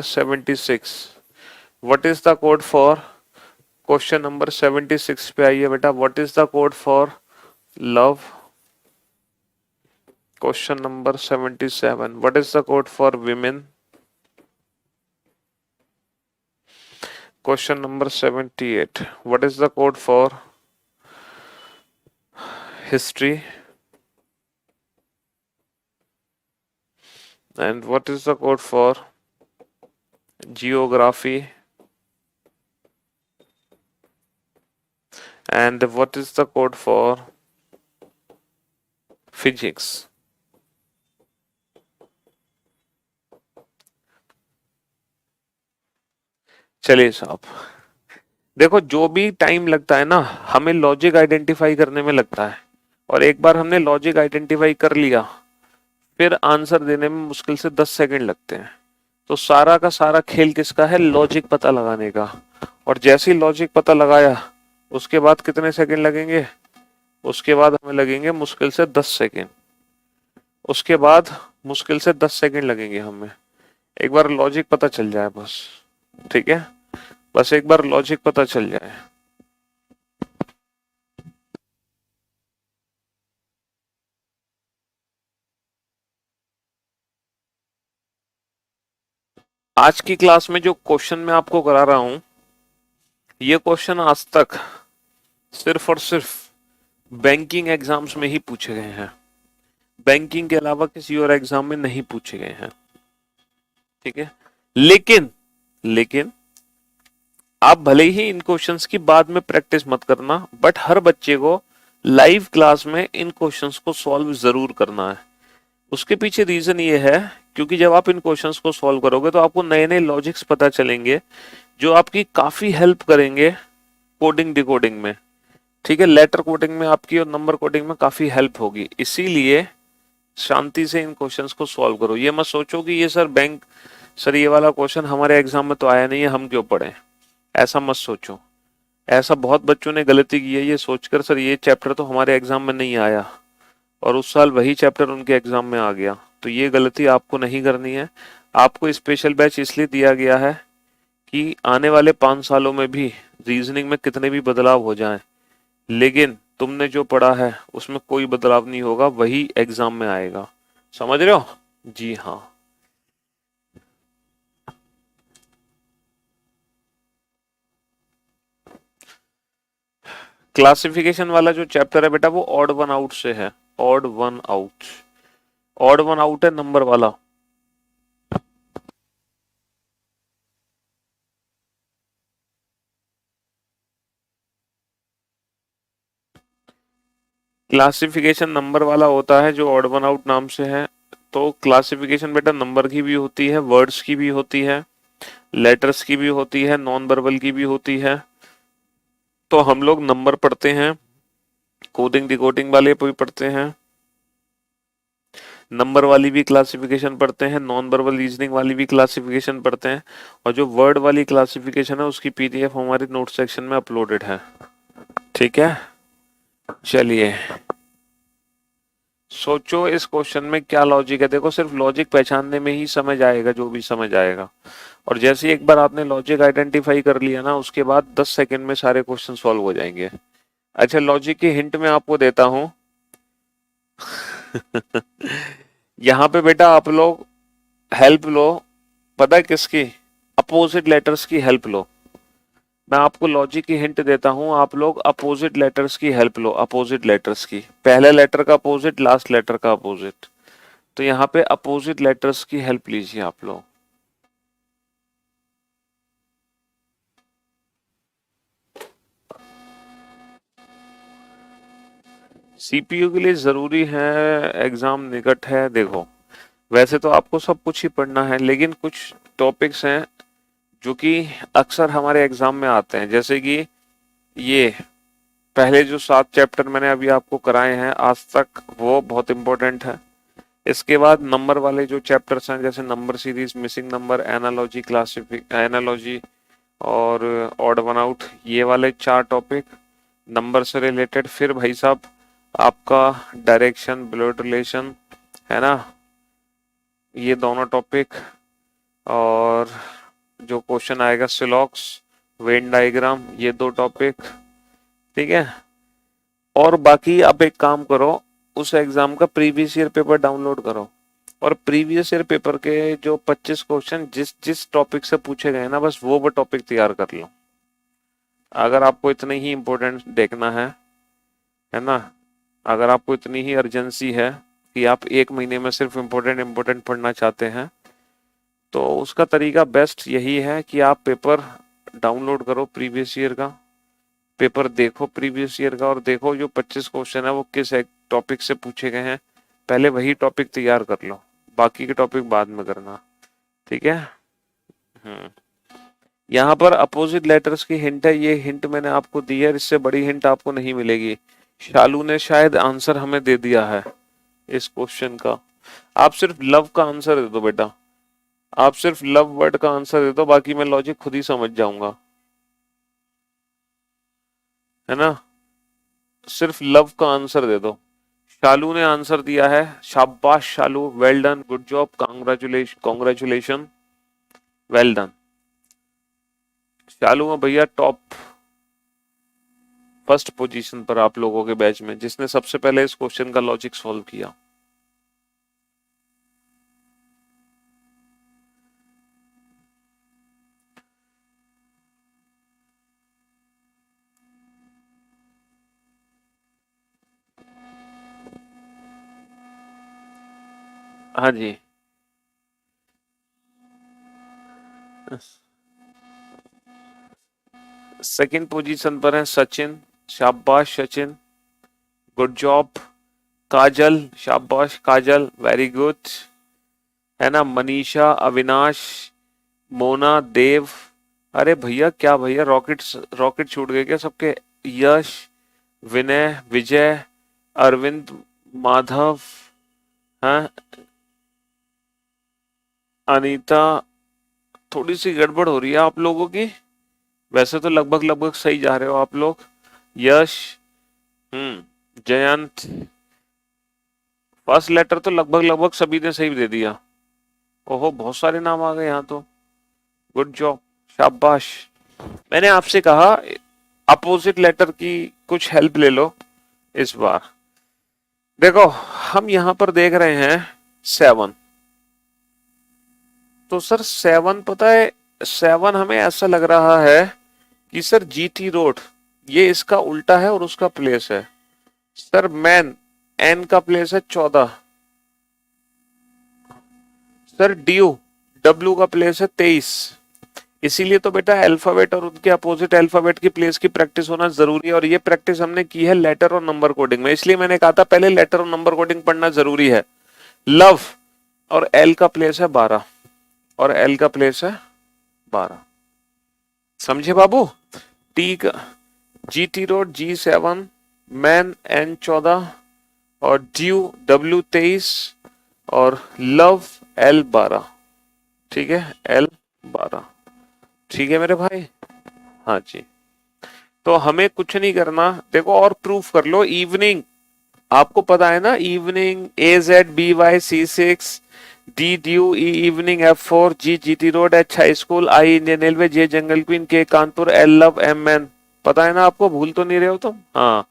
76। What is the code for, question number 76 पे आइए बेटा। What is the code for love? Question number 77। What is the code for women? Question number 78। What is the code for history? And what is the code for geography? And what is the code for physics? चलिए साहब, देखो जो भी time लगता है ना हमें logic identify करने में लगता है, और एक बार हमने लॉजिक आइडेंटिफाई कर लिया फिर आंसर देने में मुश्किल से 10 सेकंड लगते हैं। तो सारा का सारा खेल किसका है? लॉजिक पता लगाने का। और जैसे ही लॉजिक पता लगाया उसके बाद कितने सेकंड लगेंगे? उसके बाद हमें लगेंगे मुश्किल से 10 सेकंड। उसके बाद मुश्किल से 10 सेकंड लगेंगे हमें। एक बार लॉजिक पता चल जाए बस, ठीक है, बस एक बार लॉजिक पता चल जाए। आज की क्लास में जो क्वेश्चन मैं आपको करा रहा हूं, ये क्वेश्चन आज तक सिर्फ और सिर्फ बैंकिंग एग्जाम्स में ही पूछे गए हैं, बैंकिंग के अलावा किसी और एग्जाम में नहीं पूछे गए हैं। ठीक है, लेकिन आप भले ही इन क्वेश्चंस की बाद में प्रैक्टिस मत करना, बट हर बच्चे को लाइव क्लास में इन क्वेश्चंस को सॉल्व जरूर करना है। उसके पीछे रीजन ये है क्योंकि जब आप इन क्वेश्चंस को सॉल्व करोगे तो आपको नए नए लॉजिक्स पता चलेंगे जो आपकी काफी हेल्प करेंगे कोडिंग डिकोडिंग में। ठीक है, लेटर कोडिंग में आपकी और नंबर कोडिंग में काफी हेल्प होगी। इसीलिए शांति से इन क्वेश्चंस को सॉल्व करो। ये मत सोचो कि ये सर ये वाला क्वेश्चन हमारे एग्जाम में तो आया नहीं है, हम क्यों पढ़ें, ऐसा मत सोचो। ऐसा बहुत बच्चों ने गलती की है ये सोचकर सर ये चैप्टर तो हमारे एग्जाम में नहीं आया, और उस साल वही चैप्टर उनके एग्जाम में आ गया। तो ये गलती आपको नहीं करनी है। आपको स्पेशल बैच इसलिए दिया गया है कि आने वाले 5 सालों में भी रीजनिंग में कितने भी बदलाव हो जाएं, लेकिन तुमने जो पढ़ा है उसमें कोई बदलाव नहीं होगा, वही एग्जाम में आएगा। समझ रहे हो? जी हाँ। क्लासिफिकेशन वाला जो चैप्टर है बेटा वो ऑड वन आउट से है। Odd one out, odd one out है नंबर वाला। क्लासिफिकेशन नंबर वाला होता है जो ऑड वन आउट नाम से है। तो क्लासिफिकेशन बेटा नंबर की भी होती है, वर्ड्स की भी होती है, लेटर्स की भी होती है, नॉन वर्बल की भी होती है। तो हम लोग नंबर पढ़ते हैं, कोडिंग डिकोडिंग वाले भी पढ़ते हैं, नंबर वाली भी क्लासिफिकेशन पढ़ते हैं, नॉन वर्बल रीजनिंग वाली भी क्लासिफिकेशन पढ़ते हैं, और जो वर्ड वाली क्लासिफिकेशन है उसकी पीडीएफ हमारे नोट सेक्शन में अपलोडेड है। ठीक है, चलिए सोचो इस क्वेश्चन में क्या लॉजिक है। देखो सिर्फ लॉजिक पहचानने में ही समझ आएगा जो भी समझ आएगा, और जैसे ही एक बार आपने लॉजिक आइडेंटिफाई कर लिया ना, उसके बाद 10 सेकंड में सारे क्वेश्चन सॉल्व हो जाएंगे। अच्छा, लॉजिक की हिंट मैं आपको देता हूं। यहाँ पे बेटा आप लोग हेल्प लो, पता है किसकी? अपोजिट लेटर्स की हेल्प लो। मैं आपको लॉजिक की हिंट देता हूं, आप लोग अपोजिट लेटर्स की हेल्प लो। अपोजिट लेटर्स की, पहले लेटर का अपोजिट, लास्ट लेटर का अपोजिट। तो यहाँ पे अपोजिट लेटर्स की हेल्प लीजिए आप लोग। सीपीयू के लिए जरूरी है, एग्जाम निकट है। देखो वैसे तो आपको सब कुछ ही पढ़ना है, लेकिन कुछ टॉपिक्स हैं जो कि अक्सर हमारे एग्जाम में आते हैं। जैसे कि ये पहले जो 7 चैप्टर मैंने अभी आपको कराए हैं आज तक, वो बहुत इंपॉर्टेंट है। इसके बाद नंबर वाले जो चैप्टर्स हैं, जैसे number series, missing number, analogy, analogy और ऑड वन आउट, ये वाले 4 टॉपिक नंबर से रिलेटेड। फिर भाई साहब आपका डायरेक्शन, ब्लड रिलेशन, है ना, ये दोनों टॉपिक। और जो क्वेश्चन आएगा सिलॉक्स, वेन डायग्राम, ये 2 टॉपिक। ठीक है, और बाकी आप एक काम करो, उस एग्जाम का प्रीवियस ईयर पेपर डाउनलोड करो, और प्रीवियस ईयर पेपर के जो 25 क्वेश्चन जिस जिस टॉपिक से पूछे गए ना, बस वो टॉपिक तैयार कर लो। अगर आपको इतनी ही इम्पोर्टेंट देखना है ना, अगर आपको इतनी ही अर्जेंसी है कि आप 1 महीने में सिर्फ इम्पोर्टेंट पढ़ना चाहते हैं, तो उसका तरीका बेस्ट यही है कि आप पेपर डाउनलोड करो प्रीवियस ईयर का, पेपर देखो प्रीवियस ईयर का, और देखो जो 25 क्वेश्चन है वो किस एक टॉपिक से पूछे गए हैं, पहले वही टॉपिक तैयार कर लो, बाकी के टॉपिक बाद में करना। ठीक है। यहाँ पर अपोजिट लेटर्स की हिंट है, ये हिंट मैंने आपको दी है, इससे बड़ी हिंट आपको नहीं मिलेगी। शालू ने शायद आंसर हमें दे दिया है इस क्वेश्चन का। आप सिर्फ लव का आंसर दे दो बेटा, आप सिर्फ लव वर्ड का आंसर दे दो, बाकी मैं लॉजिक खुद ही समझ जाऊंगा, है ना। सिर्फ लव का आंसर दे दो। शालू ने आंसर दिया है, शाबाश Shalu, well done, good job, congratulation, well done. Shalu भैया टॉप फर्स्ट पोजीशन पर आप लोगों के बैच में, जिसने सबसे पहले इस क्वेश्चन का लॉजिक सॉल्व किया। हाँ जी, सेकंड पोजीशन पर है सचिन, शाबाश सचिन, गुड जॉब। काजल, शाबाश काजल, वेरी गुड, है ना। मनीषा, अविनाश, मोना, देव, अरे भैया क्या भैया, रॉकेट रॉकेट छूट गए क्या सबके? यश, विनय, विजय, अरविंद, माधव, हैं, अनीता। थोड़ी सी गड़बड़ हो रही है आप लोगों की, वैसे तो लगभग लगभग सही जा रहे हो आप लोग। यश, जयंत, फर्स्ट लेटर तो लगभग लगभग सभी ने सही दे दिया। ओहो, बहुत सारे नाम आ गए यहाँ तो। गुड जॉब, शाबाश। मैंने आपसे कहा अपोजिट लेटर की कुछ हेल्प ले लो इस बार। देखो हम यहां पर देख रहे हैं 7। तो सर 7 पता है, 7 हमें ऐसा लग रहा है कि सर जीटी रोड ये इसका उल्टा है और उसका प्लेस है। सर मैन, एन का प्लेस है 14। सर ड्यू, डब्ल्यू का प्लेस है 23। इसीलिए तो बेटा अल्फाबेट और उनके अपोजिट अल्फाबेट की प्लेस की प्रैक्टिस होना जरूरी है, और ये प्रैक्टिस हमने की है लेटर और नंबर कोडिंग में। इसलिए मैंने कहा था पहले लेटर और नंबर कोडिंग पढ़ना जरूरी है। लव और एल का प्लेस है 12, और एल का प्लेस है 12। समझे बाबू? टी का GT road G7, man N14, और ड्यू W23, और लव L12। ठीक है, L12। ठीक है मेरे भाई? हाँ जी। तो हमें कुछ नहीं करना, देखो और प्रूफ कर लो। इवनिंग आपको पता है ना, evening AZBY C6, D due, E evening F4, G GT road, H high school, I Indian railway, J jungle queen, K Kanpur, L love, M man. पता है ना आपको, भूल तो नहीं रहे हो तुम? हाँ,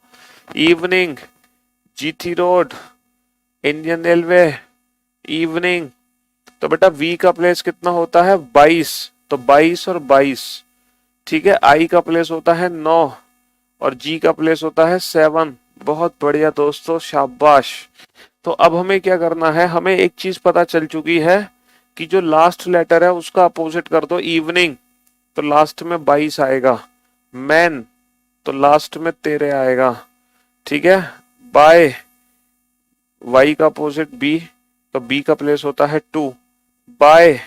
evening, GT road, Indian railway, evening. तो बेटा V का प्लेस कितना होता है? 22। तो 22 और 22। ठीक है, I का प्लेस होता है 9, और G का प्लेस होता है 7। बहुत बढ़िया दोस्तों, शाबाश। तो अब हमें क्या करना है, हमें एक चीज पता चल चुकी है कि जो लास्ट लेटर है उसका अपोजिट कर दो। इवनिंग तो लास्ट में 22 आएगा, मैन तो लास्ट में 13 आएगा। ठीक है, बाय, वाई का अपोजिट बी, तो बी का प्लेस होता है 2। बाय,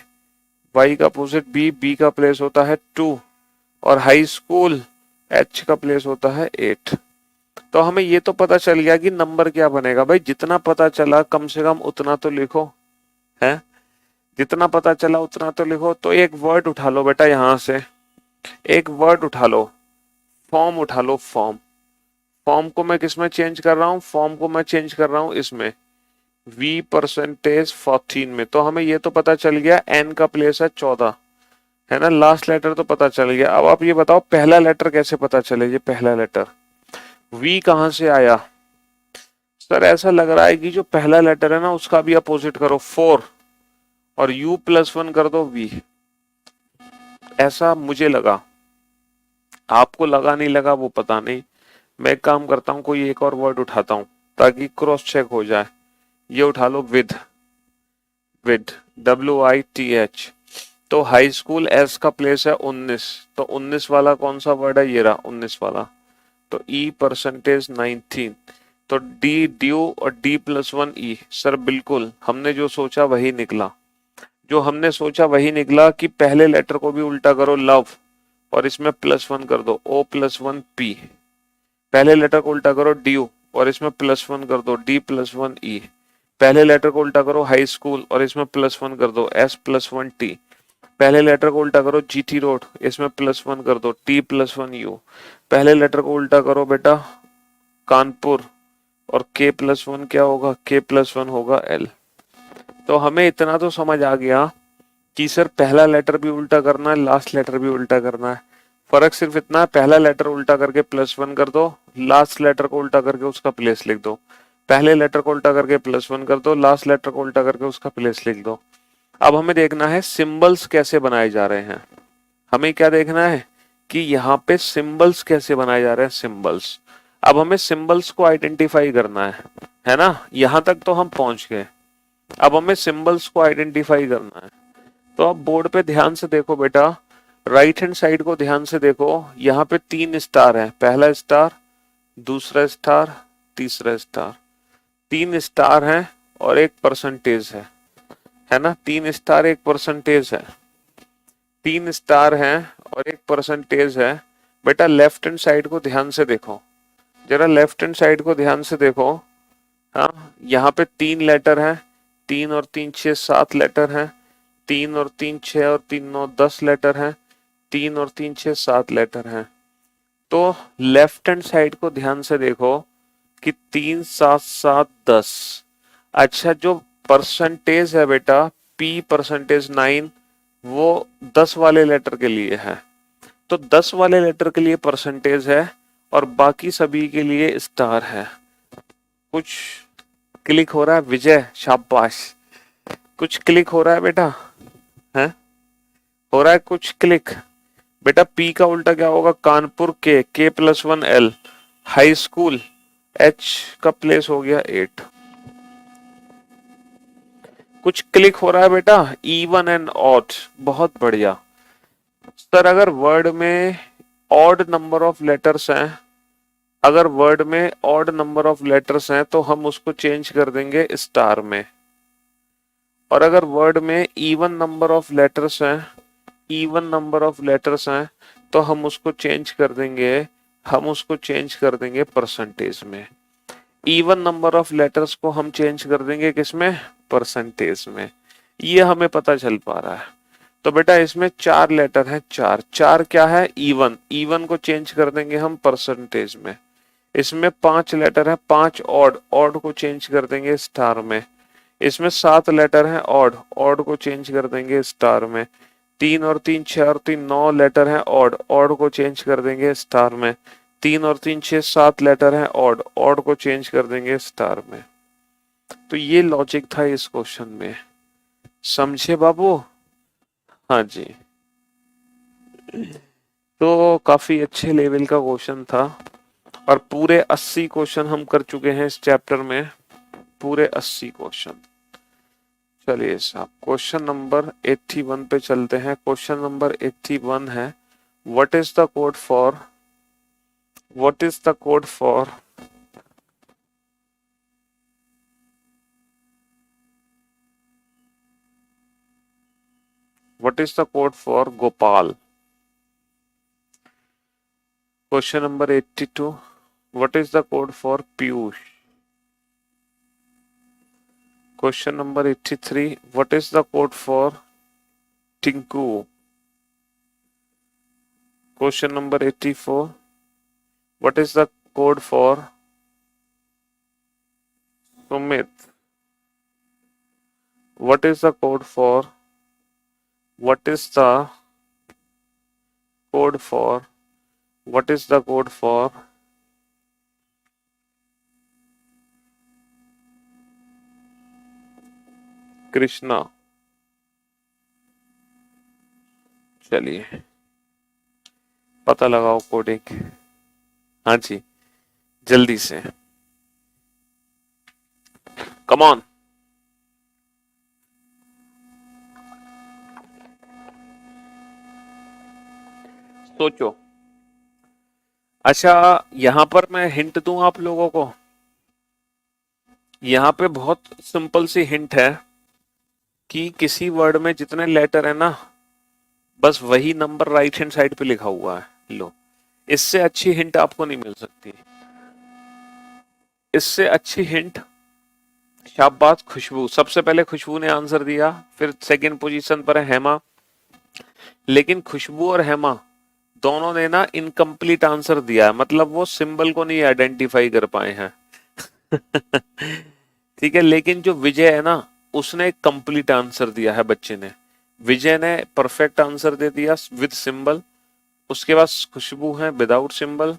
वाई का अपोजिट बी, बी का प्लेस होता है 2, और हाई स्कूल एच का प्लेस होता है 8। तो हमें ये तो पता चल गया कि नंबर क्या बनेगा। भाई जितना पता चला कम से कम उतना तो लिखो, है? जितना पता चला उतना तो लिखो। तो एक वर्ड उठा लो बेटा यहां से, एक वर्ड उठा लो, फॉर्म उठा लो, फॉर्म। फॉर्म को मैं किसमें चेंज कर रहा हूं? फॉर्म को मैं चेंज कर रहा हूं इसमें, V परसेंटेज 14 में। तो हमें ये तो पता चल गया N का प्लेस है 14, है ना? लास्ट लेटर तो पता चल गया। अब आप ये बताओ पहला लेटर कैसे पता चले? ये पहला लेटर V कहां से आया? सर ऐसा लग रहा है कि जो पहला लेटर है ना उसका भी अपोजिट करो, 4, और U+1 कर दो V। ऐसा मुझे लगा, आपको लगा नहीं लगा वो पता नहीं। मैं एक काम करता हूँ, कोई एक और वर्ड उठाता हूँ ताकि क्रॉस चेक हो जाए। ये उठा लो, विद, विद, WITH। तो हाई स्कूल एस का प्लेस है 19, तो 19 वाला कौन सा वर्ड है? ये रहा 19 वाला। तो E परसेंटेज 19। तो D ड्यू और D+1 E। सर बिल्कुल हमने जो सोचा वही निकला, जो हमने सोचा वही निकला कि पहले लेटर को भी उल्टा करो, लव, और इसमें +1 कर दो, O+1 P। पहले लेटर को उल्टा करो, ड्यू, और इसमें +1 कर दो, D+1 E। पहले लेटर को उल्टा करो, हाई स्कूल, और इसमें +1 कर दो, S+1 T। पहले लेटर को उल्टा करो, जीटी रोड, इसमें +1 कर दो, T+1 U। पहले लेटर को उल्टा करो बेटा, कानपुर, और K+1 क्या होगा? K+1 होगा L। तो हमें इतना तो समझ आ गया कि सर पहला लेटर भी उल्टा करना है, लास्ट लेटर भी उल्टा करना है। फर्क सिर्फ इतना है, पहला लेटर उल्टा करके +1 कर दो, लास्ट लेटर को उल्टा करके उसका प्लेस लिख दो। पहले लेटर को उल्टा करके +1 कर दो, लास्ट लेटर को उल्टा करके उसका प्लेस लिख दो। अब हमें देखना है सिंबल्स कैसे बनाए जा रहे हैं। हमें क्या देखना है कि यहाँ पे सिंबल्स कैसे बनाए जा रहे हैं, सिंबल्स। अब हमें सिंबल्स को आइडेंटिफाई करना है ना? यहां तक तो हम पहुंच गए, अब हमें सिंबल्स को आइडेंटिफाई करना है। तो अब बोर्ड पे ध्यान से देखो बेटा, राइट हैंड साइड को ध्यान से देखो। यहाँ पे 3 स्टार है, पहला स्टार, दूसरा स्टार, तीसरा स्टार। 3 स्टार हैं और एक परसेंटेज है ना? 3 स्टार 1 परसेंटेज है, 3 स्टार हैं और 1 परसेंटेज है। बेटा लेफ्ट हैंड साइड को ध्यान से देखो, जरा लेफ्ट हैंड साइड को ध्यान से देखो। हाँ, यहाँ पे 3 लेटर हैं, 3 और 3 6 7 लेटर हैं, 3 और 3 6 और 3 9 10 लेटर हैं, 3 और 3 6 7 लेटर हैं। तो लेफ्ट हैंड साइड को ध्यान से देखो कि 3 7 7 10। अच्छा, जो परसेंटेज है बेटा, P परसेंटेज 9, वो 10 वाले लेटर के लिए है। तो 10 वाले लेटर के लिए परसेंटेज है और बाकी सभी के लिए स्टार है। कुछ क्लिक हो रहा है विजय? शाबाश। कुछ क्लिक हो रहा है बेटा? है, हो रहा है कुछ क्लिक? बेटा पी का उल्टा क्या होगा? कानपुर के plus 1 L, high school, H का प्लेस हो गया 8। कुछ क्लिक हो रहा है बेटा? इवन एंड ऑड, बहुत बढ़िया सर। अगर वर्ड में ऑड नंबर ऑफ लेटर्स हैं, अगर वर्ड में ऑड नंबर ऑफ लेटर्स हैं तो हम उसको चेंज कर देंगे स्टार में। और अगर वर्ड में इवन नंबर ऑफ लेटर्स हैं, इवन नंबर ऑफ लेटर्स हैं, तो हम उसको चेंज कर देंगे परसेंटेज में। इवन नंबर ऑफ लेटर्स को हम चेंज कर देंगे किसमें? परसेंटेज में। ये हमें पता चल पा रहा है। तो बेटा इसमें 4 लेटर है, चार चार क्या है? इवन, इवन को चेंज कर देंगे हम परसेंटेज में। इसमें 5 लेटर है, 5 ऑड, ऑड को चेंज कर देंगे स्टार में। इसमें 7 लेटर है ऑड, ऑड को चेंज कर देंगे स्टार में। 3 और 3 6 और 3 9 लेटर है ऑड, ऑड को चेंज कर देंगे स्टार में। 3 और 3 6 7 लेटर है ऑड, ऑड को चेंज कर देंगे स्टार में। तो ये लॉजिक था इस क्वेश्चन में, समझे बाबू? हाँ जी। तो काफी अच्छे लेवल का क्वेश्चन था और पूरे 80 क्वेश्चन हम कर चुके हैं इस चैप्टर में, पूरे 80 क्वेश्चन। चलिए साहब क्वेश्चन नंबर 81 पे चलते हैं। क्वेश्चन नंबर 81 है, what is the code for, what is the code for what is the code for Gopal? Question number 82, what is the code for Piyush? Question number 83, what is the code for Tinku? Question number 84, what is the code for Sumit? What is the code for, what is the code for, what is the code for Krishna? चलिए पता लगाओ coding. हाँ जी जल्दी से, come on. सोचो। अच्छा यहां पर मैं हिंट दूं आप लोगों को। यहाँ पे बहुत सिंपल सी हिंट है कि किसी वर्ड में जितने लेटर है ना, बस वही नंबर राइट हैंड साइड पे लिखा हुआ है। लो, इससे अच्छी हिंट आपको नहीं मिल सकती। इससे अच्छी हिंट, शाबाश खुशबू। सबसे पहले खुशबू ने आंसर दिया, फिर सेकंड पोजीशन पर है हेमा। लेकिन खुशबू और हेमा दोनों ने ना इनकम्प्लीट आंसर दिया है, मतलब वो सिंबल को नहीं आइडेंटिफाई कर पाए हैं। ठीक है, लेकिन जो विजय है ना, उसने कंप्लीट आंसर दिया है। बच्चे ने, विजय ने परफेक्ट आंसर दे दिया विद सिंबल। उसके बाद खुशबू है विदाउट सिंबल,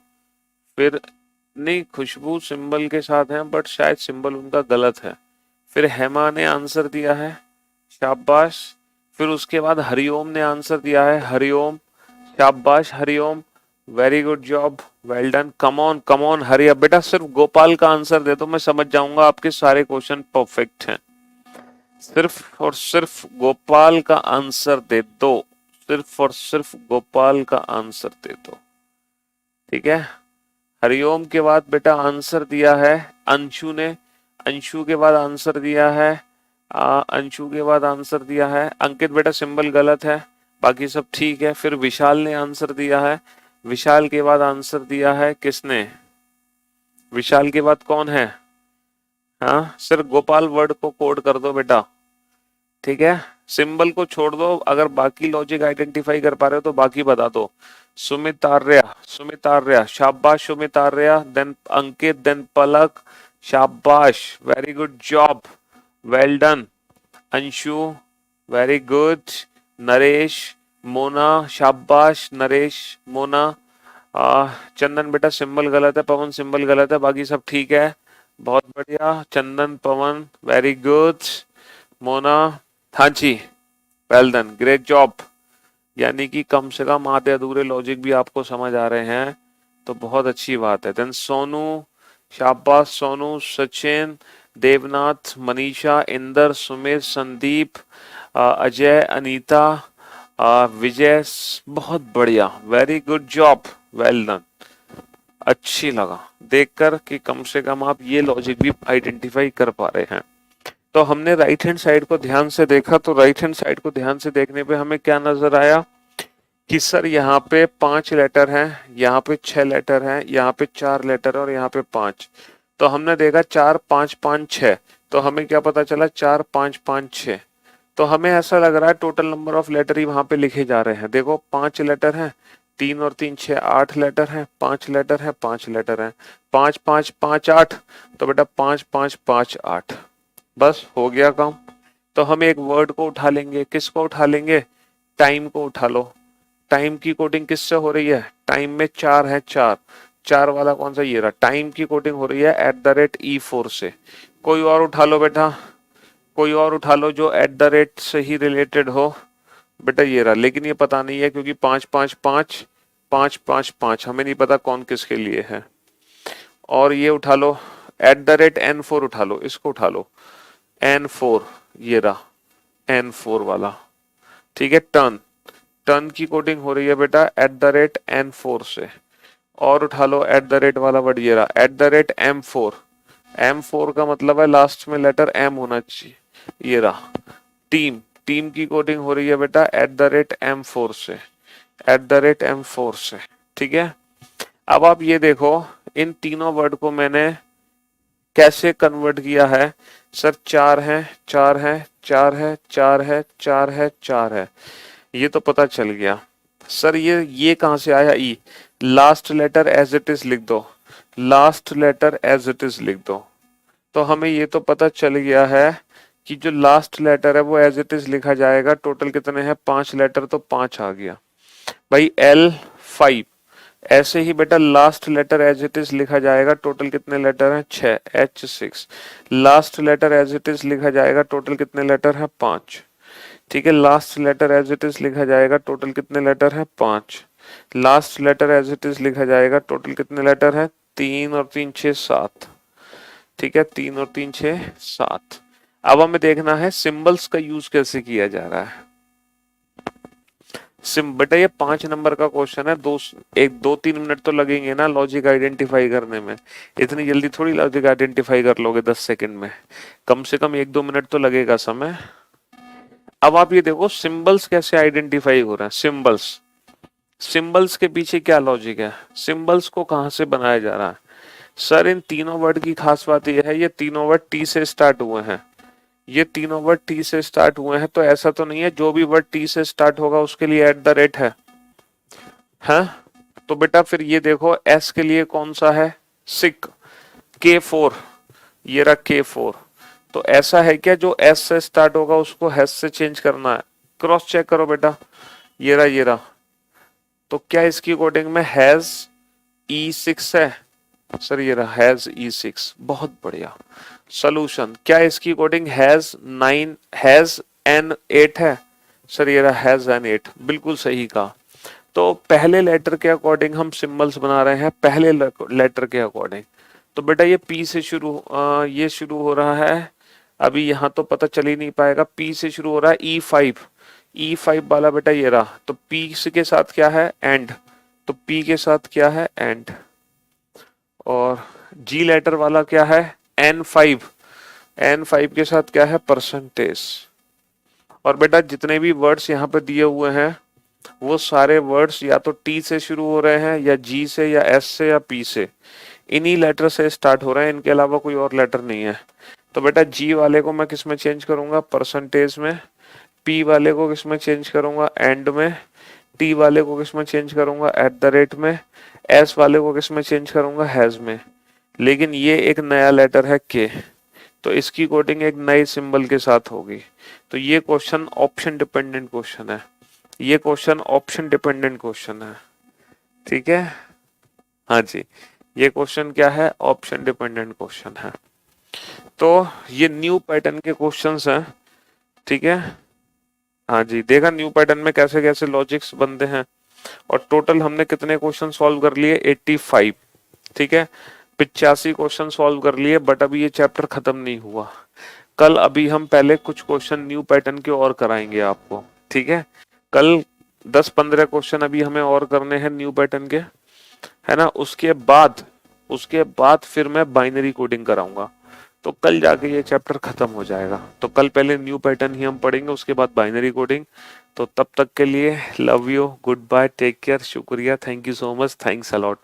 फिर नहीं खुशबू सिंबल के साथ है बट शायद सिंबल उनका गलत है। फिर हेमा ने आंसर दिया है, शाबाश। फिर उसके बाद हरिओम ने आंसर दिया है, हरिओम, शाबाश Hariom, very good job, well done. Come on hurry up. बेटा सिर्फ गोपाल का आंसर दे दो, मैं समझ जाऊंगा आपके सारे क्वेश्चन परफेक्ट हैं। सिर्फ और सिर्फ गोपाल का आंसर दे दो, सिर्फ और सिर्फ गोपाल का आंसर दे दो, ठीक है। हरिओम के बाद बेटा आंसर दिया है अंशु ने, अंशु के बाद आंसर दिया है अंशु के बाद आंसर दिया है अंकित। बेटा सिंबल गलत है, बाकी सब ठीक है। फिर विशाल ने आंसर दिया है, विशाल के बाद आंसर दिया है किसने? विशाल के बाद कौन है? हाँ, सिर्फ गोपाल वर्ड को कोड कर दो बेटा, ठीक है। सिंबल को छोड़ दो, अगर बाकी लॉजिक आइडेंटिफाई कर पा रहे हो तो बाकी बता दो। सुमित आर्या, सुमित आर्या, शाबाश सुमित आर्या, देन अंकित, देन पलक, शाबाश, very good job. Well done Anshu, very good. Naresh, Mona, शाबाश नरेश, मोना। चंदन बेटा सिंबल गलत है, पवन सिंबल गलत है, बाकी सब ठीक है। बहुत बढ़िया चंदन, पवन, वेरी गुड। मोना, हाँ जी, वेल डन, ग्रेट जॉब। यानी कि कम से कम आधे अधूरे लॉजिक भी आपको समझ आ रहे हैं, तो बहुत अच्छी बात है। देन सोनू, शाबाश सोनू। सचिन, देवनाथ, मनीषा, इंदर, सुमित, संदीप, अजय, अनीता, विजय, बहुत बढ़िया, very good job, well done. अच्छी लगा देखकर कि कम से कम आप ये लॉजिक भी आइडेंटिफाई कर पा रहे हैं। तो हमने राइट हैंड साइड को ध्यान से देखा, तो राइट हैंड साइड को ध्यान से देखने पे हमें क्या नजर आया कि सर यहाँ पे 5 लेटर हैं, यहाँ पे 6 लेटर हैं, यहाँ पे 4 लेटर और यहाँ पे 5। तो हमने देखा 4 5 5 6, तो हमें क्या पता चला 4 5 5 6। तो हमें ऐसा लग रहा है टोटल नंबर ऑफ लेटर ही वहां पे लिखे जा रहे हैं। देखो 5 लेटर हैं, 3 और 3 6, 8 लेटर हैं, 5 लेटर हैं, 5 लेटर हैं, 5 5 5 8। तो बेटा 5 5 5 8, बस हो गया काम। तो हम एक वर्ड को उठा लेंगे, किसको उठा लेंगे, टाइम को उठा लो। टाइम की कोडिंग किससे हो रही है, टाइम में 4 है, 4 4 वाला कौन सा, ये रहा। टाइम की कोडिंग हो रही है @E4 से। कोई और उठा लो बेटा, कोई और उठा लो जो @ से ही रिलेटेड हो। बेटा ये रहा, लेकिन ये पता नहीं है क्योंकि 5 5 5 5 5 5, हमें नहीं पता कौन किसके लिए है। और ये उठा लो @N4 उठा लो, इसको उठा लो N4, ये रहा N4 वाला। ठीक है, टर्न, टर्न की कोडिंग हो रही है बेटा @N4 से। और उठा लो वाला वर्ड, ये रहा @M4। M4 का मतलब है लास्ट में लेटर M होना चाहिए, ये रहा। टीम, टीम की कोडिंग हो रही है बेटा @M4 से, @M4 से। ठीक है, अब आप ये देखो इन तीनों वर्ड को मैंने कैसे कन्वर्ट किया है। सर 4 है, 4 है, 4 है, 4 है, 4 है, 4 है, ये तो पता चल गया। सर ये कहां से आया, E, last letter as it is लिख दो, last letter as it is लिख दो। तो हमें ये तो पता चल गया है कि जो लास्ट लेटर है वो एज इट इज लिखा जाएगा। टोटल कितने हैं, 5 लेटर, तो 5 आ गया भाई, L5। ऐसे ही बेटा last letter as it is लिखा जाएगा। टोटल कितने लेटर हैं, 6, H6। Last letter as it is लिखा जाएगा। टोटल कितने लेटर हैं, 5। ठीक है, last letter as it is लिखा जाएगा। टोटल कितने लेटर हैं, 5। Last letter as it is लिखा जाएगा। टोटल कितने लेटर हैं, 3 और 3 6 7। ठीक है, 3 और 3 6 7। अब हमें देखना है सिंबल्स का यूज कैसे किया जा रहा है। बेटा ये 5 नंबर का क्वेश्चन है, 2-3 मिनट तो लगेंगे ना लॉजिक आइडेंटिफाई करने में। इतनी जल्दी थोड़ी लॉजिक आइडेंटिफाई कर लोगे 10 सेकंड में, कम से कम 1-2 मिनट तो लगेगा समय। अब आप ये देखो सिंबल्स कैसे आइडेंटिफाई हो रहे हैं। सिंबल्स, सिंबल्स के पीछे क्या लॉजिक है, सिंबल्स को कहां से बनाया जा रहा है। सर इन तीनों वर्ड की खास बात यह है, ये तीनों वर्ड टी से स्टार्ट हुए हैं। ये तीनों वर्ड टी से स्टार्ट हुए हैं, तो ऐसा तो नहीं है जो भी वर्ड टी से स्टार्ट होगा उसके लिए @ है, हाँ? तो बेटा फिर ये देखो एस के लिए कौन सा है, सिक, K4, ये रहा K4। तो ऐसा है क्या जो एस से स्टार्ट होगा उसको हैज से चेंज करना है। क्रॉस चेक करो बेटा, ये रहा, ये रहा। तो क्या इसकी कोडिंग में हैज E6 है, सर ये रहा हैज E6, बहुत बढ़िया। सोल्यूशन, क्या इसकी कोडिंग हैज N8 है, सर ये रहा हैज N8, बिल्कुल सही कहा। तो पहले लेटर के अकॉर्डिंग हम सिंबल्स बना रहे हैं, पहले लेटर के अकॉर्डिंग। तो बेटा ये P से ये शुरू हो रहा है, अभी यहाँ तो पता चल ही नहीं पाएगा। P से शुरू हो रहा है E5, E5 वाला बेटा ये रहा। तो P के साथ क्या है, एंड, तो P के साथ क्या है, एंड। और G लेटर वाला क्या है, N5, N5 के साथ क्या है, परसेंटेज। और बेटा जितने भी वर्ड्स यहाँ पे दिए हुए हैं वो सारे वर्ड्स या तो T से शुरू हो रहे हैं, या G से, या S से, या P से। इन्हीं लेटर से स्टार्ट हो रहे हैं, इनके अलावा कोई और लेटर नहीं है। तो बेटा G वाले को मैं किस में चेंज करूंगा, परसेंटेज में। P वाले को किस में चेंज करूंगा, एंड में। T वाले को किस में चेंज करूंगा, @ में। S वाले को किस में चेंज करूंगा, हैज में। लेकिन ये एक नया लेटर है K, तो इसकी कोडिंग एक नए सिंबल के साथ होगी। तो ये क्वेश्चन ऑप्शन डिपेंडेंट क्वेश्चन है, ये क्वेश्चन ऑप्शन डिपेंडेंट क्वेश्चन है, ठीक है। हाँ जी, ये क्वेश्चन क्या है, ऑप्शन डिपेंडेंट क्वेश्चन है। तो ये न्यू पैटर्न के क्वेश्चंस हैं, ठीक है। हाँ जी, देखा न्यू पैटर्न में कैसे कैसे लॉजिक्स बनते हैं। और टोटल हमने कितने क्वेश्चन सॉल्व कर लिए, 85, ठीक है। 85 क्वेश्चन सॉल्व कर लिए, बट अभी ये चैप्टर खत्म नहीं हुआ। कल अभी हम पहले कुछ क्वेश्चन न्यू पैटर्न के और कराएंगे आपको, ठीक है। कल 10-15 क्वेश्चन अभी हमें और करने हैं न्यू पैटर्न के, है ना। उसके बाद फिर मैं बाइनरी कोडिंग कराऊंगा, तो कल जाके ये चैप्टर खत्म हो जाएगा। तो कल पहले न्यू पैटर्न ही हम पढ़ेंगे, उसके बाद बाइनरी कोडिंग। तो तब तक के लिए love you, goodbye, take care, शुक्रिया, thank you so much, thanks a lot.